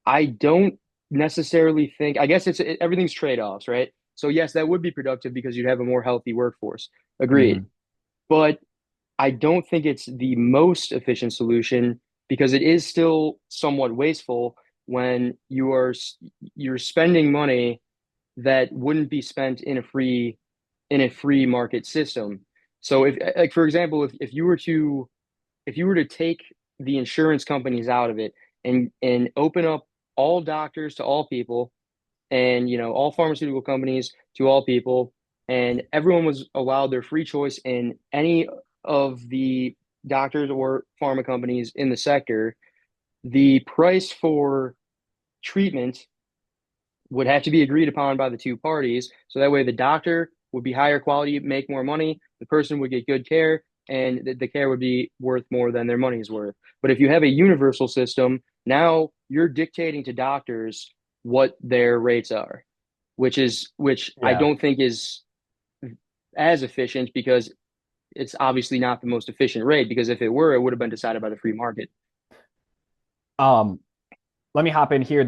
I don't necessarily think, I guess everything's trade-offs, right? So yes, that would be productive because you'd have a more healthy workforce. Agreed. Mhm. But I don't think it's the most efficient solution because it is still somewhat wasteful when you're spending money that wouldn't be spent in a free market system. So if like for example, if you were to take the insurance companies out of it and open up all doctors to all people and all pharmaceutical companies to all people and everyone was allowed their free choice in any of the doctors or pharma companies in the sector, the price for treatment would have to be agreed upon by the two parties. So that way the doctor would be higher quality, make more money, the person would get good care, and the care would be worth more than their money's worth. But if you have a universal system, now you're dictating to doctors what their rates are, which I Yeah. don't think is as efficient because it's obviously not the most efficient rate because if it were, it would have been decided by the free market. Um, Let me hop in here.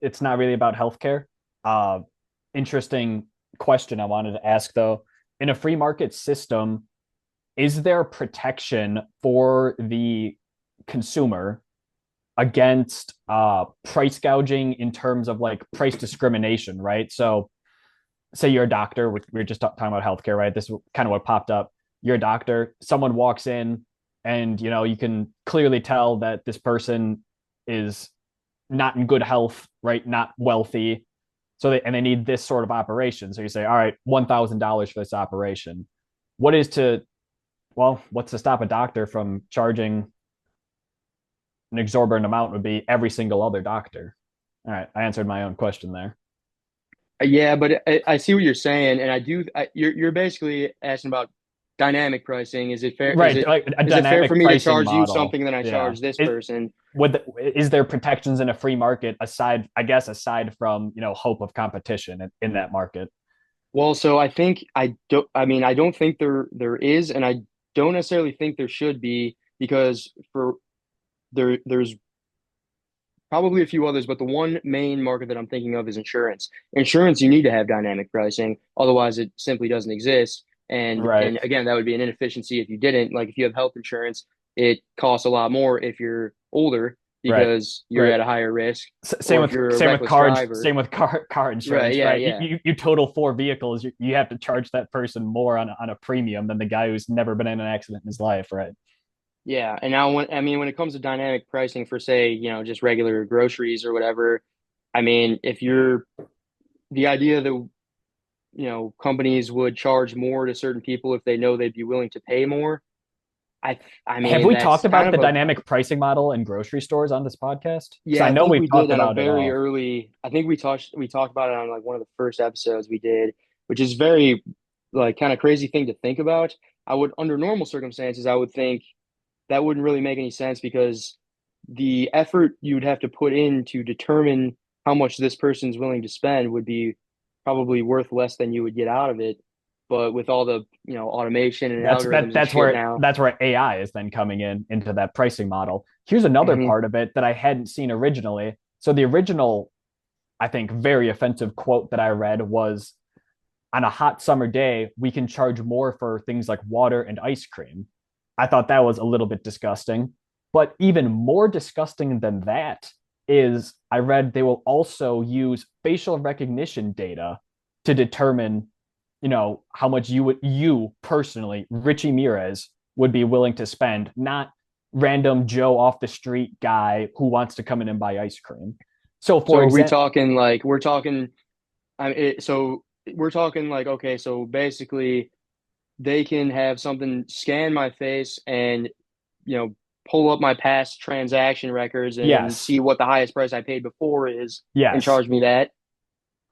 It's not really about healthcare. Uh, Interesting question I wanted to ask though. In a free market system, is there protection for the consumer against price gouging in terms of like price discrimination, right? So say you're a doctor. We were just talking about healthcare, right? This is kind of what popped up. You're a doctor. Someone walks in, and you can clearly tell that this person is not in good health, right? Not wealthy. And they need this sort of operation. So you say, all right, $1,000 for this operation. What is to what's to stop a doctor from charging an exorbitant amount would be every single other doctor. All right, I answered my own question there. Yeah, but I see what you're saying, and you're basically asking about dynamic pricing. Is it fair? Right, like a Is it fair for dynamic me to pricing charge you model. something, then I Yeah. charge this person? Is there protections in a free market aside, I guess, aside from hope of competition in that market? Well, so I think I don't. I mean, I don't think there is, and I don't necessarily think there should be because there's probably a few others, but the one main market that I'm thinking of is insurance. Insurance, you need to have dynamic pricing, otherwise it simply doesn't exist. And Right, again, that would be an inefficiency if you didn't. Like if you have health insurance, it costs a lot more if you're older right, because you're right. at a higher risk, Same or if with you're a same with reckless car driver. same with car Right, insurance, yeah, right? yeah. You total four vehicles, you have to charge that person more on a premium than the guy who's never been in an accident in his life, right? Yeah, and now when it comes to dynamic pricing for say, just regular groceries or whatever, I mean, if you're the idea that companies would charge more to certain people if they know they'd be willing to pay more. I Have mean, we talked that's kind about of the a dynamic pricing model in grocery stores on this podcast? Because yeah, I I know think we've we did talked on a about it very all. early. I think we talked about it on like one of the first episodes we did, which is very like kind of crazy thing to think about. I would under normal circumstances, I would think that wouldn't really make any sense because the effort you would have to put in to determine how much this person's willing to spend would be probably worth less than you would get out of it. But with all the, automation and That's that algorithms and that's shit where now, that's where AI is then coming in into that pricing model. Here's another mhm. part of it that I hadn't seen originally. So the original, I think, very offensive quote that I read was, on a hot summer day, we can charge more for things like water and ice cream. I thought that was a little bit disgusting. But even more disgusting than that is I read they will also use facial recognition data to determine, how much you personally, Richie Mirez, would be willing to spend, not random Joe off the street guy who wants to come in and buy ice cream. So So for are we example, talking like we're talking like okay, so basically they can have something scan my face and you know pull up my past transaction records and yes, see what the highest price I paid before is and yes, charge me that.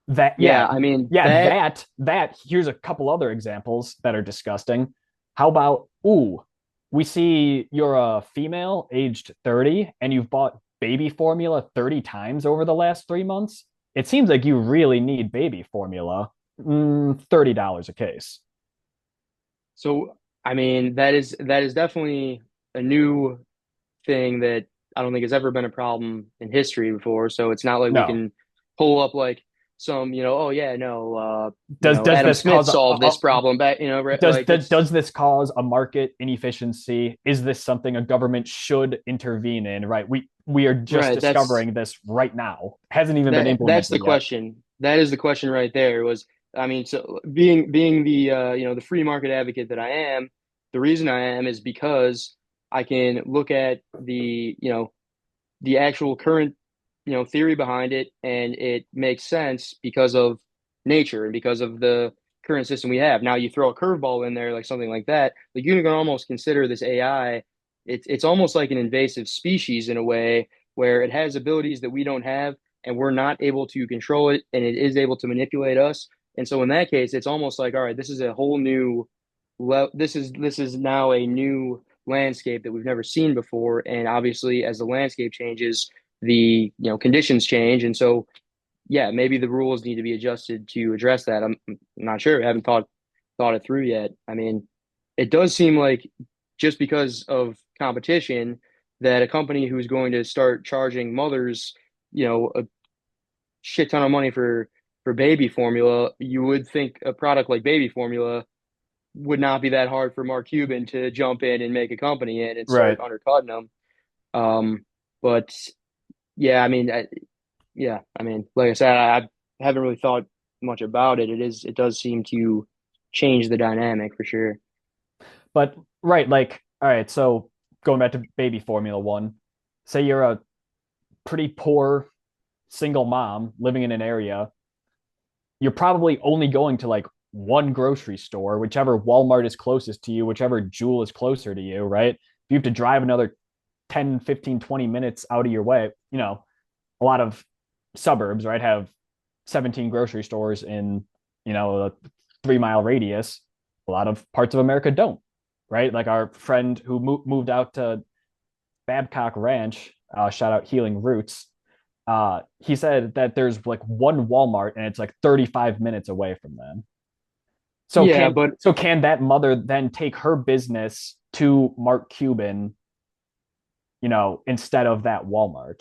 that Yeah, yeah, I mean yeah, that that here's a couple other examples that are disgusting. How about, ooh, we see you're a female aged 30 and you've bought baby formula 30 times over the last 3 months. It seems like you really need baby formula. $30 a case. so I mean that is definitely a new thing that I don't think has ever been a problem in history before. So it's not like we No. can pull up like some, oh yeah, no, Does Adam this Smith cause solved this problem back, like it's does this cause a market inefficiency? Is this something a government should intervene in? Right. We are just right. discovering this right now. Hasn't even been That's the implemented yet. question. That is the question right there. Was I mean, so being the the free market advocate that I am, the reason I am is because I can look at the actual current theory behind it, and it makes sense because of nature and because of the current system we have. Now you throw a curveball in there like something like that, like you can almost consider this AI. It's almost like an invasive species in a way where it has abilities that we don't have, and we're not able to control it, and it is able to manipulate us. And so in that case, it's almost like, all right, this is a whole new this is now a new landscape that we've never seen before. And obviously, as the landscape changes, the conditions change, and so yeah, maybe the rules need to be adjusted to address that. I'm not sure. I haven't thought it through yet. I mean, it does seem like just because of competition that a company who's going to start charging mothers, a shit ton of money for baby formula, you would think a product like baby formula would not be that hard for Mark Cuban to jump in and make a company in and Right. start undercutting them. But yeah, I mean, like I said, I haven't really much about it, it does seem to change the dynamic for sure. But right, like, all right, so going back to baby formula one, say you're a pretty poor single mom living in an area, you're probably only going to like one grocery store, whichever Walmart is closest to you, whichever Jewel is closer to you, right? If you have to drive another 10, 15, 20 minutes out of your way, a lot of suburbs, right, have 17 grocery stores in, a 3 mile radius. A lot of parts of America don't, right? Like our friend who moved out to Babcock Ranch, shout out Healing Roots. He said that there's like one Walmart and it's like 35 minutes away from them. So Yeah, can but so can that mother then take her business to Mark Cuban, instead of that Walmart?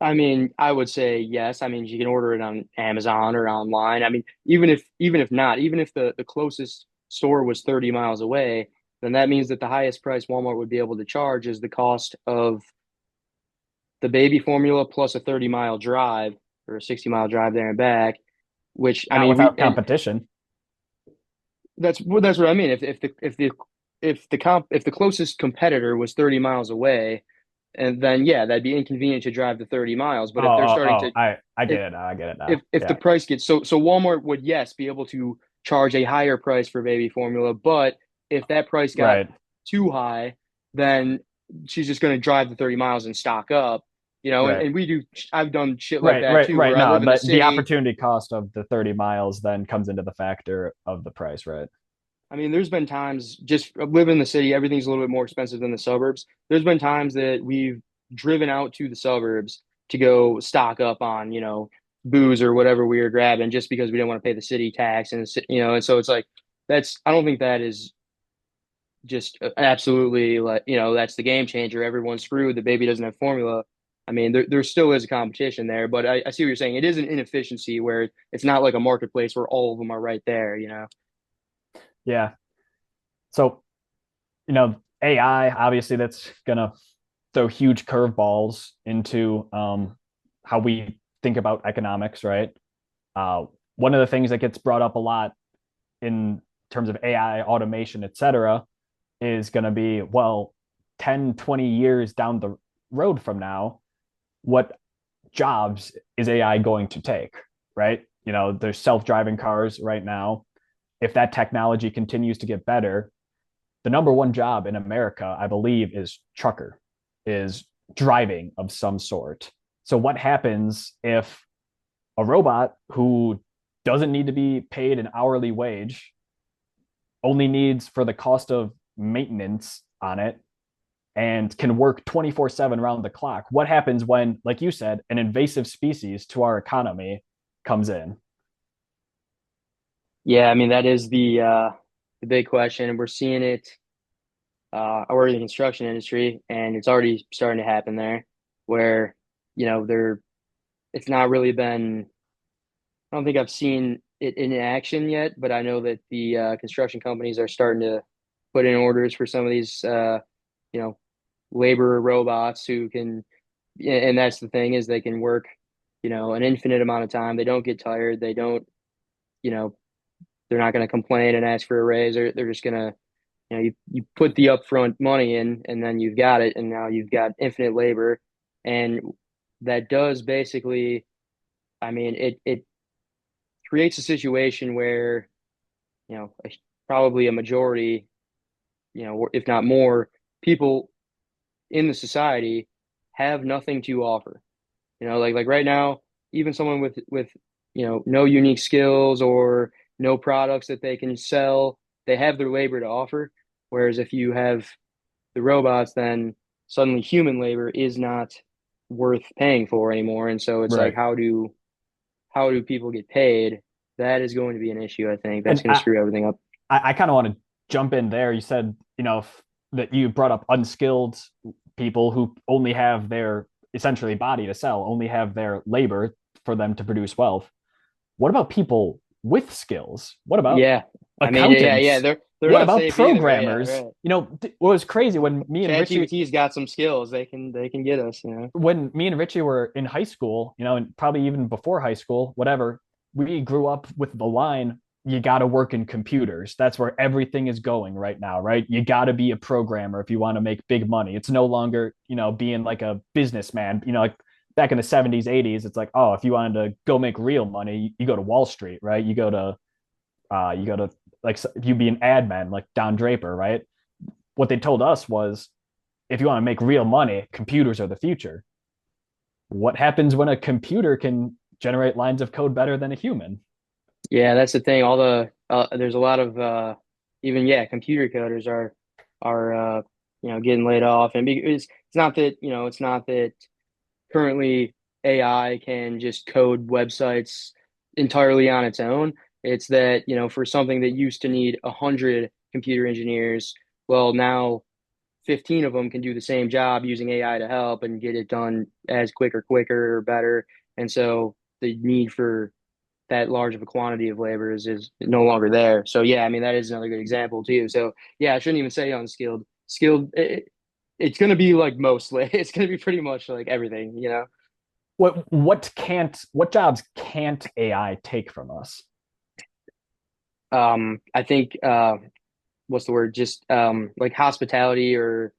I mean, I would say yes. I mean, you can order it on Amazon or online. I mean, even if not, even if the closest store was 30 miles away, then that means that the highest price Walmart would be able to charge is the cost of the baby formula plus a 30-mile drive or a 60-mile drive there and back, which I Not mean, we without and competition. that's what I mean. If the closest competitor was 30 miles away, and then yeah, that'd be inconvenient to drive the 30 miles. Oh, But if they're oh, starting oh, to I if get it now. I get it if now. if the Yeah. price gets so Walmart would yes be able to charge a higher price for baby formula, but if that price got Right. too high, then she's just going to drive the 30 miles and stock up, and, Right. and we do. I've done shit like Right, that right, too, right. where I No, live in the but the city. opportunity cost of the 30 miles then comes into the factor of the price, right? I mean, there's been times just living in the city, everything's a little bit more expensive than the suburbs. There's been times that we've driven out to the suburbs to go stock up on, booze or whatever we were grabbing just because we didn't want to pay the city tax. And so it's like, I don't think that is just absolutely like, that's the game changer. Everyone's screwed. The baby doesn't have formula. I mean, there still is a competition there, but I see what you're saying. It is an inefficiency where it's not like a marketplace where all of them are right there. Yeah. So, AI, obviously that's gonna throw huge curveballs into how we think about economics, right? One of the things that gets brought up a lot in terms of AI automation, et cetera, is going to be, well, 10, 20 years down the road from now, what jobs is AI going to take, right? There's self-driving cars right now. If that technology continues to get better, the number one job in America, I believe, is trucker, is driving of some sort. So what happens if a robot who doesn't need to be paid an hourly wage, only needs for the cost of maintenance on it, and can work 24/7 around the clock? What happens when, like you said, an invasive species to our economy comes in? Yeah, I mean that is the big question, and we're seeing it. I work in the construction industry, and it's already starting to happen there, where there it's not really been. I don't think I've seen it in action yet, but I know that the construction companies are starting to put in orders for some of these, you know, labor robots who can. And that's the thing is they can work, an infinite amount of time. They don't get tired. They don't, you know, they're not going to complain and ask for a raise, or they're just going to you put the upfront money in and then you've got it, and now you've got infinite labor. And that does basically, I mean, it creates a situation where, probably a majority, if not more people in the society have nothing to offer. Like right now, even someone with no unique skills or no products that they can sell, they have their labor to offer. Whereas if you have the robots, then suddenly human labor is not worth paying for anymore. And so it's like, Right. how do people get paid? That is going to be an issue. I think that's And going to screw everything up. I kind of want to jump in there. You said, that you brought up unskilled people who only have their essentially body to sell, only have their labor for them to produce wealth. What about people with skills? What about Yeah, I mean, yeah. accountants? They're What not about safe either. Yeah, programmers? right. What was crazy when me and Richie ChatGPT's got some skills. They can get us. when me and Richie were in high school, and probably even before high school, whatever, we grew up with the line, you got to work in computers. That's where everything is going right now, right? You got to be a programmer if you want to make big money. It's no longer, being like a businessman, like back in the 70s, 80s, it's like, oh, if you wanted to go make real money, you go to Wall Street, right? You go to like you be an ad man like Don Draper, right? What they told us was if you want to make real money, computers are the future. What happens when a computer can generate lines of code better than a human? Yeah, that's the thing. All the there's a lot of even yeah, computer coders are getting laid off, and it's not that it's not that currently AI can just code websites entirely on its own. It's that for something that used to need 100 computer engineers, well now 15 of them can do the same job using AI to help and get it done as quicker or better. And so the need for that large of a quantity of labor is no longer there. So yeah, I mean that is another good example too. So yeah, I shouldn't even say unskilled. Skilled, it's going to be like mostly. It's going to be pretty much like everything. What jobs can't AI take from us? I think what's the word? Just like hospitality or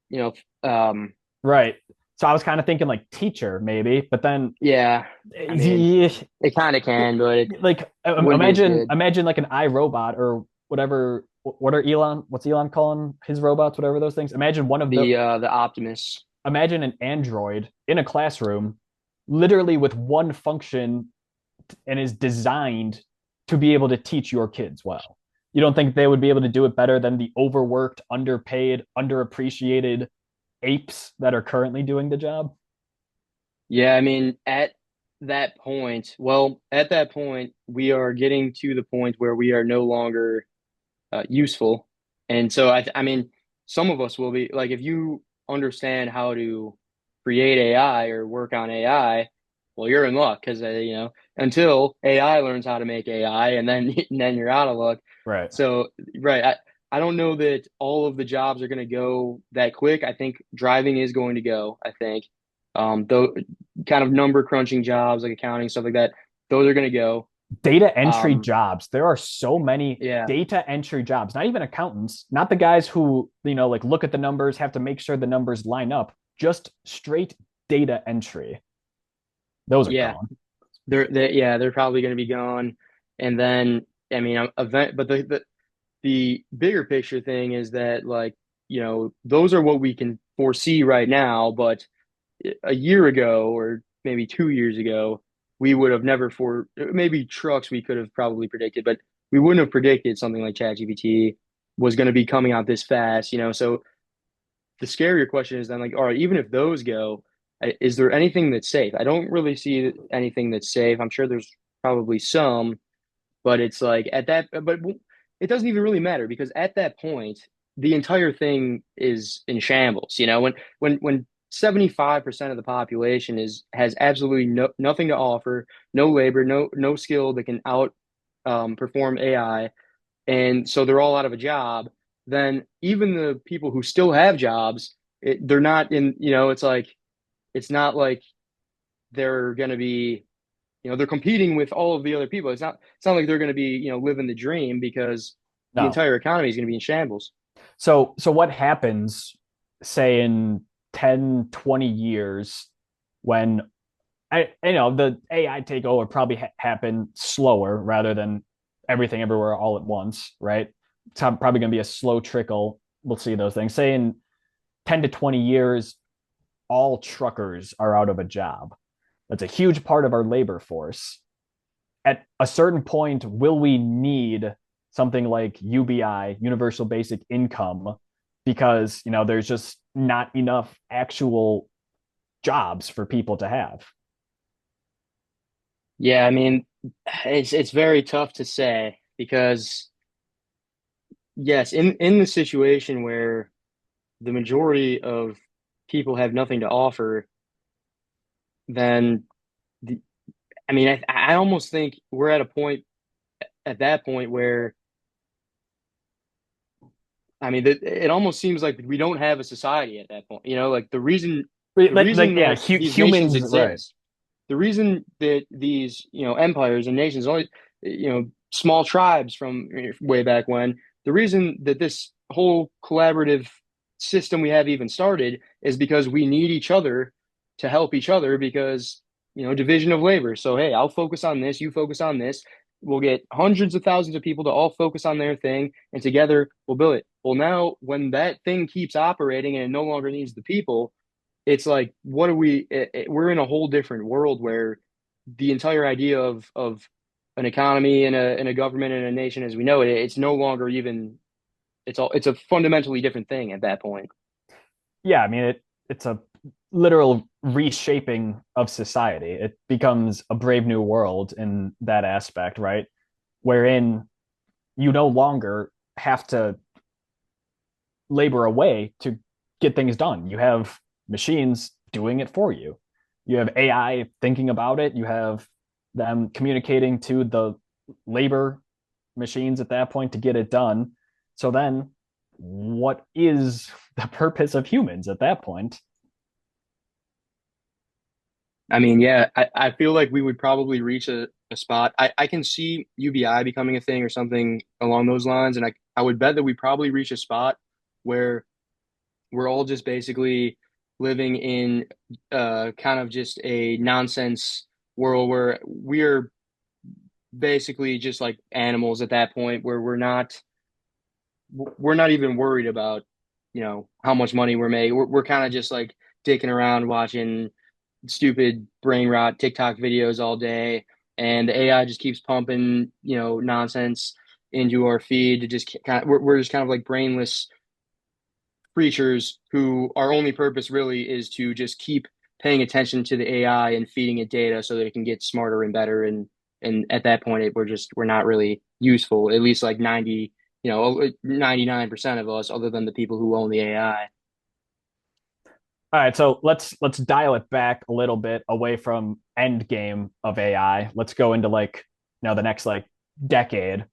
you know, Right. So I was kind of thinking like teacher maybe, but then yeah. I mean, it kind of can, but it like wouldn't be as good. imagine like an iRobot or whatever. What's Elon calling his robots, whatever those things. Imagine one of the The Optimus. imagine an android in a classroom literally with one function and is designed to be able to teach your kids well. You don't think they would be able to do it better than the overworked, underpaid, underappreciated apes that are currently doing the job? Yeah, I mean, at that point, we are getting to the point where we are no longer useful. And so I mean, some of us will be like, if you understand how to create AI or work on AI, well, you're in luck because until AI learns how to make AI, and then and then you're out of luck. Right. So right, I don't know that all of the jobs are going to go that quick. I think driving is going to go. I think though kind of number crunching jobs like accounting stuff like that, those are going to go. Data entry Um, jobs. There are so many yeah. data entry jobs, not even accountants, not the guys who, like look at the numbers, have to make sure the numbers line up, just straight data entry. Those are Yeah, gone. they're probably going to be gone. And then, I mean, event, but the bigger picture thing is that like, those are what we can foresee right now. But a year ago, or maybe 2 years ago, we would have never maybe trucks we could have probably predicted, but we wouldn't have predicted something like ChatGPT was going to be coming out this fast. So the scarier question is then like, all right, even if those go, is there anything that's safe? I don't really see anything that's safe. I'm sure there's probably some, but it's like but it doesn't even really matter because at that point, the entire thing is in shambles. When 75% of the population has absolutely nothing to offer, no labor, no skill that can out perform AI, and so they're all out of a job, then even the people who still have jobs, they're not in, it's like, it's not like they're going to be, they're competing with all of the other people. It's not like they're going to be, living the dream because the No. entire economy is going to be in shambles. So what happens, say in 10, 20 years when the AI takeover probably happen slower rather than everything everywhere all at once, right? It's probably going to be a slow trickle. We'll see those things. Say in 10 to 20 years, all truckers are out of a job. That's a huge part of our labor force. At a certain point, will we need something like UBI, universal basic income, because there's just not enough actual jobs for people to have. Yeah, I mean, it's very tough to say because yes, in the situation where the majority of people have nothing to offer, then the, I mean, I almost think we're at a point at that point where I mean, it almost seems like we don't have a society at that point. Like the reason Like that yeah, these nations humans, right? exist, the reason that these, empires and nations, always, small tribes from way back when, the reason that this whole collaborative system we have even started is because we need each other to help each other because, division of labor. So, hey, I'll focus on this, you focus on this. We'll get hundreds of thousands of people to all focus on their thing, and together we'll build it. Well, now when that thing keeps operating and it no longer needs the people, it's like, what are we? We're in a whole different world where the entire idea of an economy and a government and a nation as we know it, it's no longer even. It's a fundamentally different thing at that point. Yeah, I mean it's a literal reshaping of society. It becomes a brave new world in that aspect, right? Wherein you no longer have to labor away to get things done. You have machines doing it for you. You have AI thinking about it. You have them communicating to the labor machines at that point to get it done. So then, what is the purpose of humans at that point? I mean, yeah, I feel like we would probably reach a spot. I can see UBI becoming a thing or something along those lines, and I would bet that we probably reach a spot where we're all just basically living in kind of just a nonsense world where we're basically just like animals at that point, where we're not even worried about, how much money we're making. We're kind of just like dicking around watching stupid brain rot TikTok videos all day, and the AI just keeps pumping, nonsense into our feed to just kind of we're just kind of like brainless creatures who our only purpose really is to just keep paying attention to the AI and feeding it data so that it can get smarter and better. And at that point, we're not really useful. At least like 99% of us, other than the people who own the AI. All right, so let's dial it back a little bit away from end game of AI. Let's go into like the next like decade.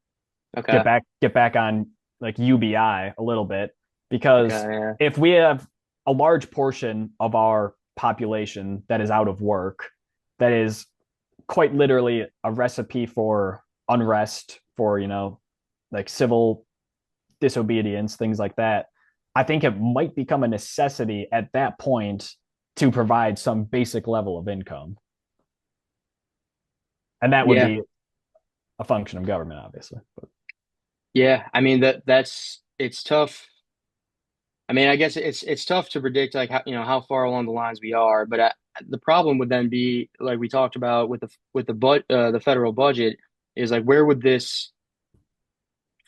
Okay. Get back on like UBI a little bit Okay. because Yeah. if we have a large portion of our population that is out of work, that is quite literally a recipe for unrest, for like civil disobedience, things like that. I think it might become a necessity at that point to provide some basic level of income. And that would Yeah. be a function of government, obviously. But Yeah. I mean that's it's tough. I mean, I guess it's tough to predict like how far along the lines we are, but the problem would then be like we talked about with the federal budget is like where would this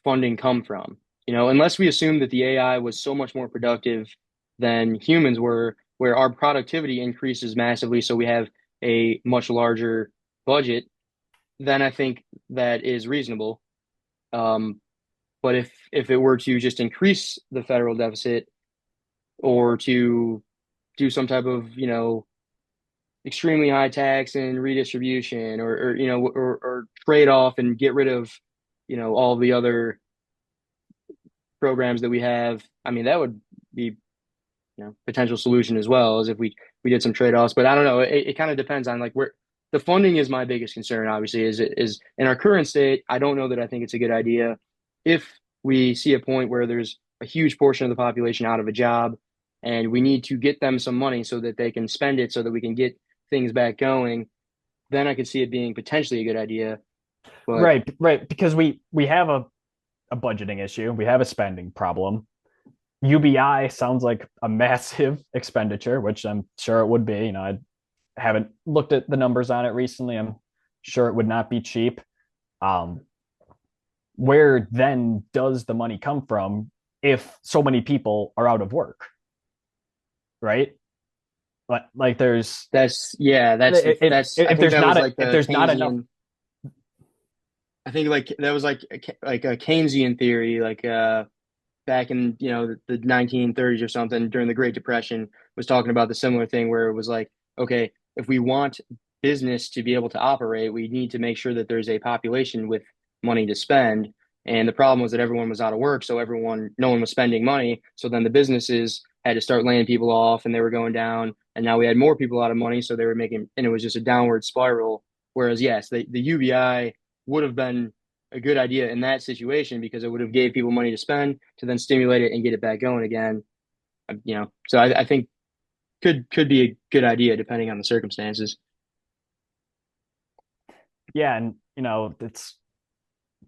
funding come from? Unless we assume that the AI was so much more productive than humans were, where our productivity increases massively, so we have a much larger budget, then I think that is reasonable. Um, but if it were to just increase the federal deficit or to do some type of, extremely high tax and redistribution or trade off and get rid of, all the other programs that we have, I mean, that would be, potential solution as well as if we did some trade-offs. But I don't know. It kind of depends on like where the funding is my biggest concern, obviously, is in our current state. I don't know that I think it's a good idea. If we see a point where there's a huge portion of the population out of a job and we need to get them some money so that they can spend it so that we can get things back going, then I could see it being potentially a good idea. But right, because we have a budgeting issue, we have a spending problem. UBI sounds like a massive expenditure, which I'm sure it would be. I haven't looked at the numbers on it recently. I'm sure it would not be cheap. Um, where then does the money come from if so many people are out of work, right? Like there's that's yeah, that's I if think there's that was not like if the there's not enough. Keynesian. I think like that was like a Keynesian theory, like back in the 1930s or something during the Great Depression was talking about the similar thing where it was like, okay, if we want business to be able to operate, we need to make sure that there's a population with money to spend. And the problem was that everyone was out of work, so no one was spending money. So then the businesses had to start laying people off and they were going down. And now we had more people out of money, so they were making, and it was just a downward spiral. Whereas, yes, the UBI would have been a good idea in that situation because it would have gave people money to spend to then stimulate it and get it back going again. So I think could be a good idea depending on the circumstances. Yeah, and it's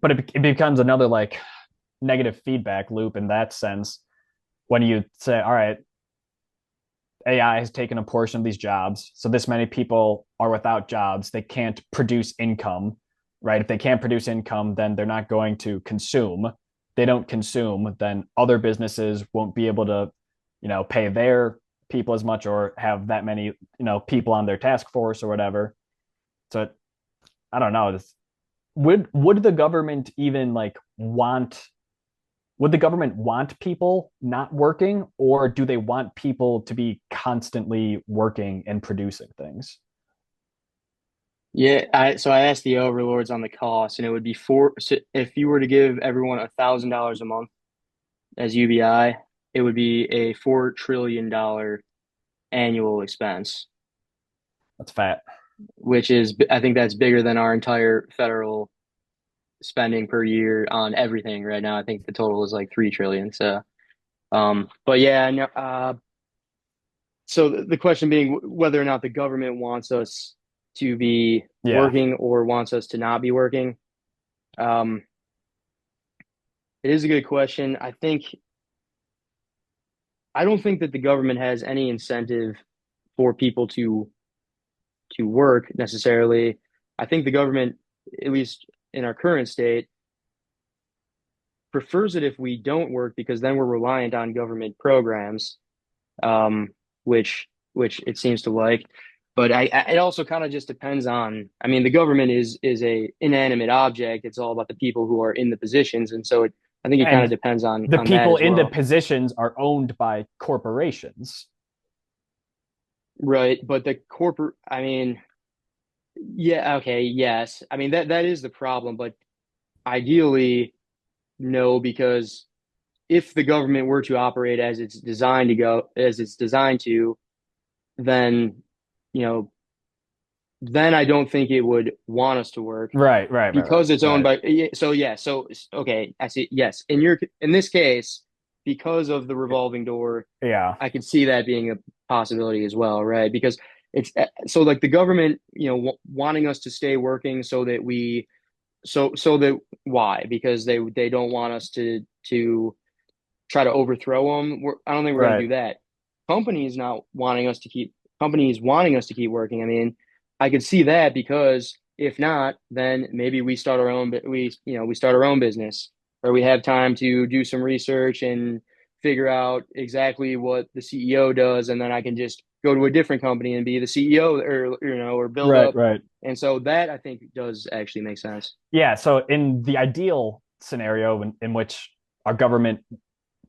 but it becomes another like negative feedback loop in that sense when you say, all right, AI has taken a portion of these jobs. So this many people are without jobs. They can't produce income, right? If they can't produce income, then they're not going to consume. They don't consume, then other businesses won't be able to, pay their people as much or have that many, people on their task force or whatever. So I don't know. Would the government even like want would the government want people not working, or do they want people to be constantly working and producing things? Yeah, I asked the overlords on the cost, and it would be four. So if you were to give everyone $1,000 a month as UBI, it would be a $4 trillion annual expense, That's fat. which is I think that's bigger than our entire federal spending per year on everything right now. I think the total is like 3 trillion. So, but yeah, no, so the question being whether or not the government wants us to be Yeah. working or wants us to not be working. Um, it is a good question. I don't think that the government has any incentive for people to work necessarily. I think the government, at least in our current state, prefers it if we don't work because then we're reliant on government programs, um, which it seems to like. But it also kind of just depends on. I mean, the government is a inanimate object. It's all about the people who are in the positions, and so I think it kind of And depends on the that people as in the well. positions are owned by corporations. Right, but the corporate, I mean, yeah, okay, yes. I mean that is the problem, but ideally, no, because if the government were to operate as it's designed to, then, you know, then I don't think it would want us to work Right, right, right, right, because it's owned right. by, yeah, so yeah, so okay, I see. Yes, in this case, because of the revolving door, Yeah. I could see that being a possibility as well, right? Because it's so like the government, wanting us to stay working so that we so that why? Because they don't want us to try to overthrow them. I don't think we're going to Right. do that. Companies not wanting us to keep Companies wanting us to keep working. I mean, I could see that because if not, then maybe we start our own business or we have time to do some research and figure out exactly what the CEO does, and then I can just go to a different company and be the CEO or build Right, up. right. And so that I think does actually make sense. Yeah. So in the ideal scenario in which our government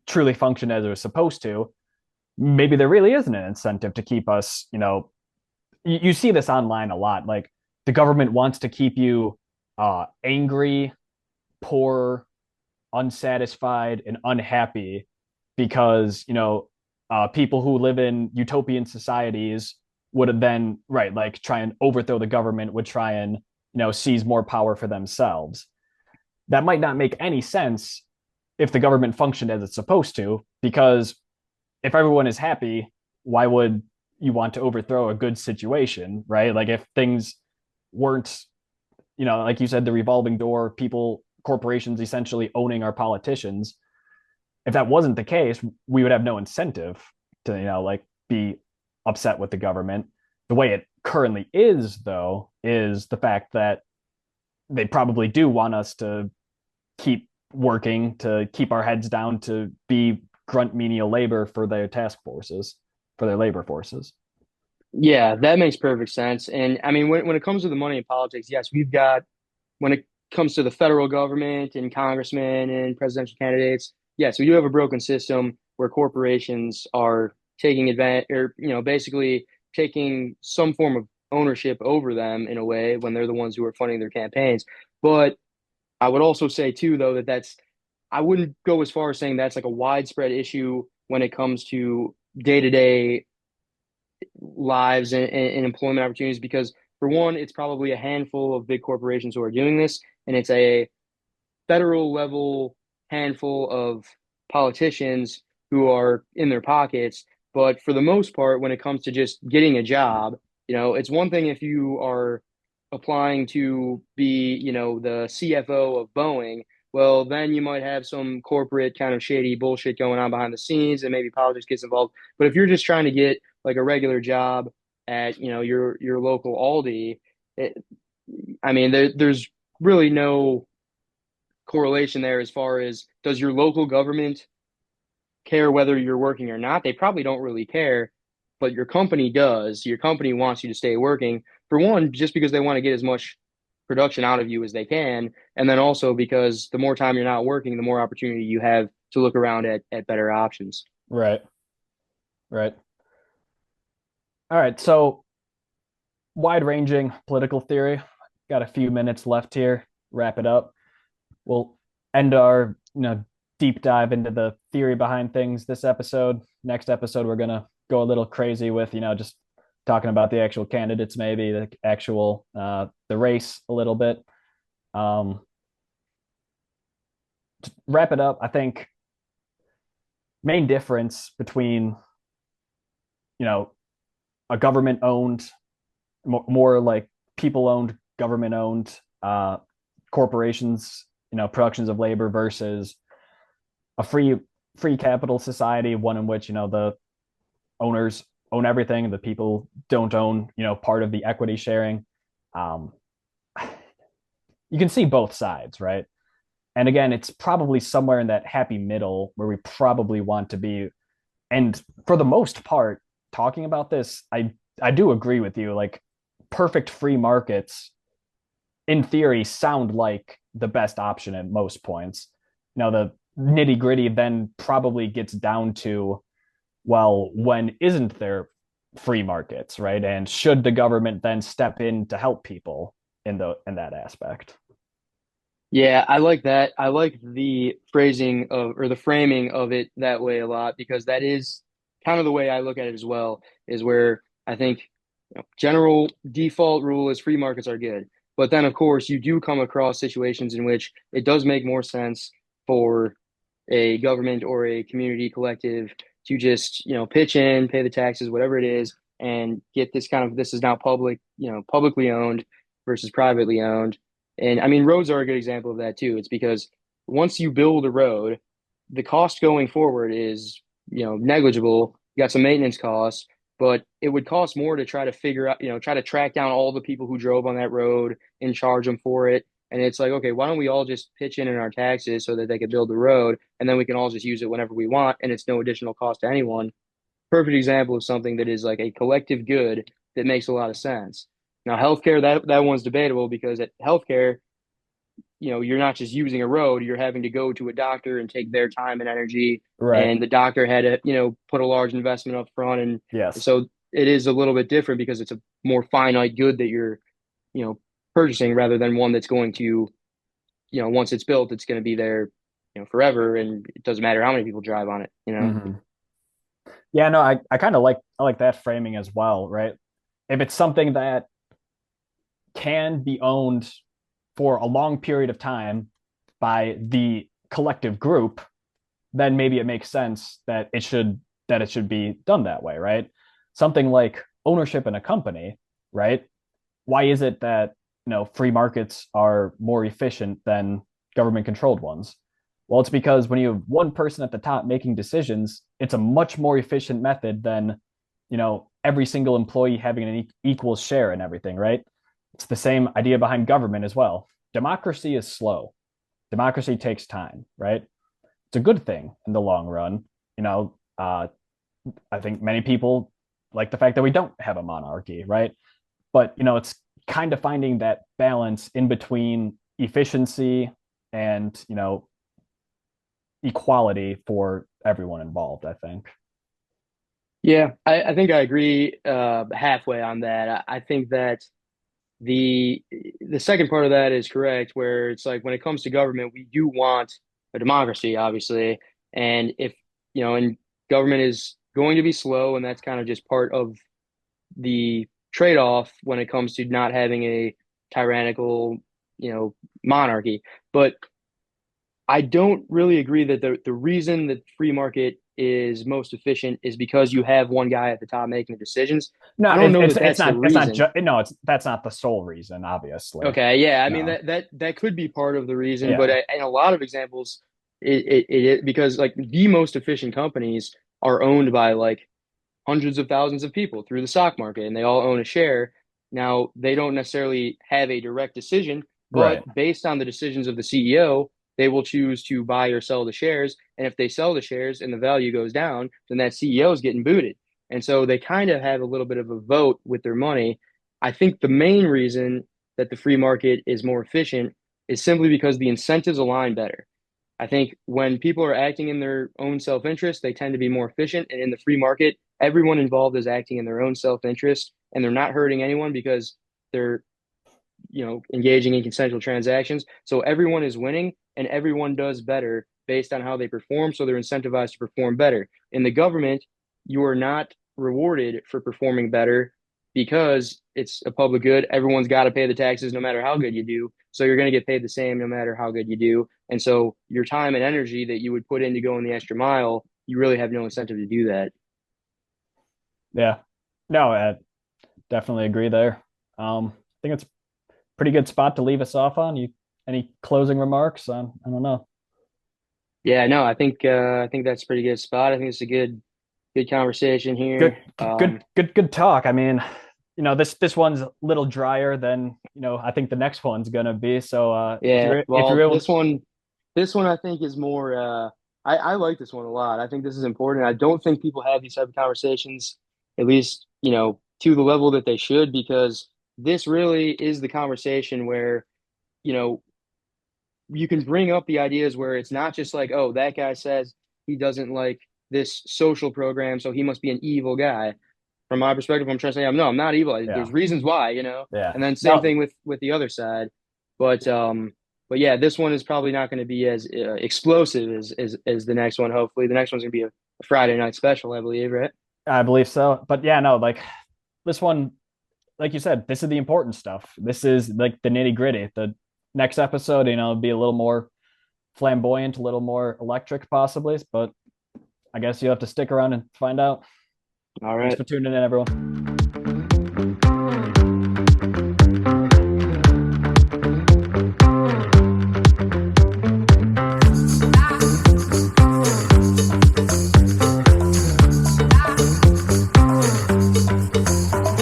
truly functioned as it was supposed to, maybe there really isn't an incentive to keep us, you see this online a lot. Like the government wants to keep you angry, poor, unsatisfied, and unhappy because, people who live in utopian societies would then, right, like try and overthrow the government, would try and, seize more power for themselves. That might not make any sense if the government functioned as it's supposed to, because if everyone is happy, why would you want to overthrow a good situation, right? Like if things weren't, like you said, the revolving door, people, corporations essentially owning our politicians. If that wasn't the case, we would have no incentive to, like be upset with the government. The way it currently is, though, is the fact that they probably do want us to keep working, to keep our heads down, to be grunt menial labor for their task forces, for their labor forces. Yeah, that makes perfect sense. And I mean, when it comes to the money in politics, yes, when it comes to the federal government and congressmen and presidential candidates, yes, we do have a broken system where corporations are taking advantage or, basically taking some form of ownership over them in a way when they're the ones who are funding their campaigns. But I would also say too, though, I wouldn't go as far as saying that's like a widespread issue when it comes to day-to-day lives and employment opportunities because for one, it's probably a handful of big corporations who are doing this, and it's a federal level handful of politicians who are in their pockets. But for the most part, when it comes to just getting a job, it's one thing if you are applying to be, the CFO of Boeing. Well, then you might have some corporate kind of shady bullshit going on behind the scenes and maybe politics gets involved. But if you're just trying to get like a regular job at, your local Aldi, it, I mean, there's really no correlation there as far as does your local government care whether you're working or not? They probably don't really care, but your company does. Your company wants you to stay working for one, just because they want to get as much production out of you as they can, and then also because the more time you're not working, the more opportunity you have to look around at better options. Right. Right. All right. So wide-ranging political theory. Got a few minutes left here. Wrap it up. We'll end our deep dive into the theory behind things this episode. Next episode, we're gonna go a little crazy with just talking about the actual candidates, maybe the actual the race a little bit. To wrap it up, I think main difference between a government owned, more like people owned, government owned corporations, productions of labor versus a free capital society, one in which the owners own everything, the people don't own part of the equity sharing. Um, you can see both sides, right? And again, it's probably somewhere in that happy middle where we probably want to be. And for the most part, talking about this, I do agree with you. Like perfect free markets, in theory, sound like the best option at most points. The nitty gritty then probably gets down to, well, when isn't there free markets, right? And should the government then step in to help people in that aspect? Yeah, I like that. I like the phrasing of or the framing of it that way a lot because that is kind of the way I look at it as well, is where I think general default rule is free markets are good. But then of course you do come across situations in which it does make more sense for a government or a community collective to just, pitch in, pay the taxes, whatever it is, and get this kind of this is now public, publicly owned versus privately owned. And I mean, roads are a good example of that too. It's because once you build a road, the cost going forward is, negligible. You got some maintenance costs, but it would cost more to try to figure out, try to track down all the people who drove on that road and charge them for it. And it's like, okay, why don't we all just pitch in our taxes so that they could build the road, and then we can all just use it whenever we want, and it's no additional cost to anyone. Perfect example of something that is like a collective good that makes a lot of sense. Now, healthcare, that one's debatable because at healthcare, you're not just using a road, you're having to go to a doctor and take their time and energy. Right. And the doctor had to, put a large investment up front. And Yes. so it is a little bit different because it's a more finite good that you're, purchasing rather than one that's going to, once it's built, it's going to be there, forever. And it doesn't matter how many people drive on it. Mm-hmm. Yeah, no, I kind of like that framing as well, right? If it's something that can be owned for a long period of time by the collective group, then maybe it makes sense that it should be done that way, right? Something like ownership in a company, right? Why is it that free markets are more efficient than government controlled ones? Well, it's because when you have one person at the top making decisions, it's a much more efficient method than every single employee having an equal share in everything, right? It's the same idea behind government as well. Democracy is slow. Democracy takes time, right? It's a good thing in the long run. I think many people like the fact that we don't have a monarchy, right? But it's kind of finding that balance in between efficiency and equality for everyone involved, I think. Yeah, I think I agree halfway on that. I think that the the second part of that is correct, where it's like when it comes to government, we do want a democracy, obviously, and if and government is going to be slow, and that's kind of just part of the trade-off when it comes to not having a tyrannical, monarchy. But I don't really agree that the reason that free market is most efficient is because you have one guy at the top making the decisions. No, I don't know that it's that's the not reason. no, it's that's not the sole reason, obviously. Okay, yeah, I mean No. that could be part of the reason, but Yeah. in a lot of examples, it because like the most efficient companies are owned by like hundreds of thousands of people through the stock market, and they all own a share. Now, they don't necessarily have a direct decision, but Right. based on the decisions of the CEO, they will choose to buy or sell the shares. And if they sell the shares and the value goes down, then that CEO is getting booted. And so they kind of have a little bit of a vote with their money. I think the main reason that the free market is more efficient is simply because the incentives align better. I think when people are acting in their own self-interest, they tend to be more efficient. And in the free market, everyone involved is acting in their own self-interest, and they're not hurting anyone because they're, engaging in consensual transactions. So everyone is winning and everyone does better based on how they perform. So they're incentivized to perform better. In the government, you are not rewarded for performing better because it's a public good. Everyone's got to pay the taxes no matter how good you do. So you're going to get paid the same no matter how good you do. And so your time and energy that you would put in to go in the extra mile, you really have no incentive to do that. Yeah. No, I definitely agree there. I think it's a pretty good spot to leave us off on. You any closing remarks? I don't know. Yeah, no, I think that's a pretty good spot. I think it's a good conversation Good, here. good talk. I mean, this one's a little drier than I think the next one's gonna be. So Yeah, if well, you're able, this one I think is more. I like this one a lot. I think this is important. I don't think people have these type of conversations, at least to the level that they should, because this really is the conversation where you know you can bring up the ideas where it's not just like, oh, that guy says he doesn't like this social program, so he must be an evil guy. From my perspective, I'm trying to say, no, I'm not evil. yeah, There's reasons why, yeah. and then same No, thing with the other side. But but yeah, this one is probably not going to be as explosive as the next one. Hopefully, the next one's going to be a Friday night special, I believe, right? I believe so. But yeah, no, like this one, like you said, this is the important stuff. This is like the nitty gritty. The next episode, be a little more flamboyant, a little more electric, possibly. But I guess you have to stick around and find out. All Thanks right. for tuning in, everyone.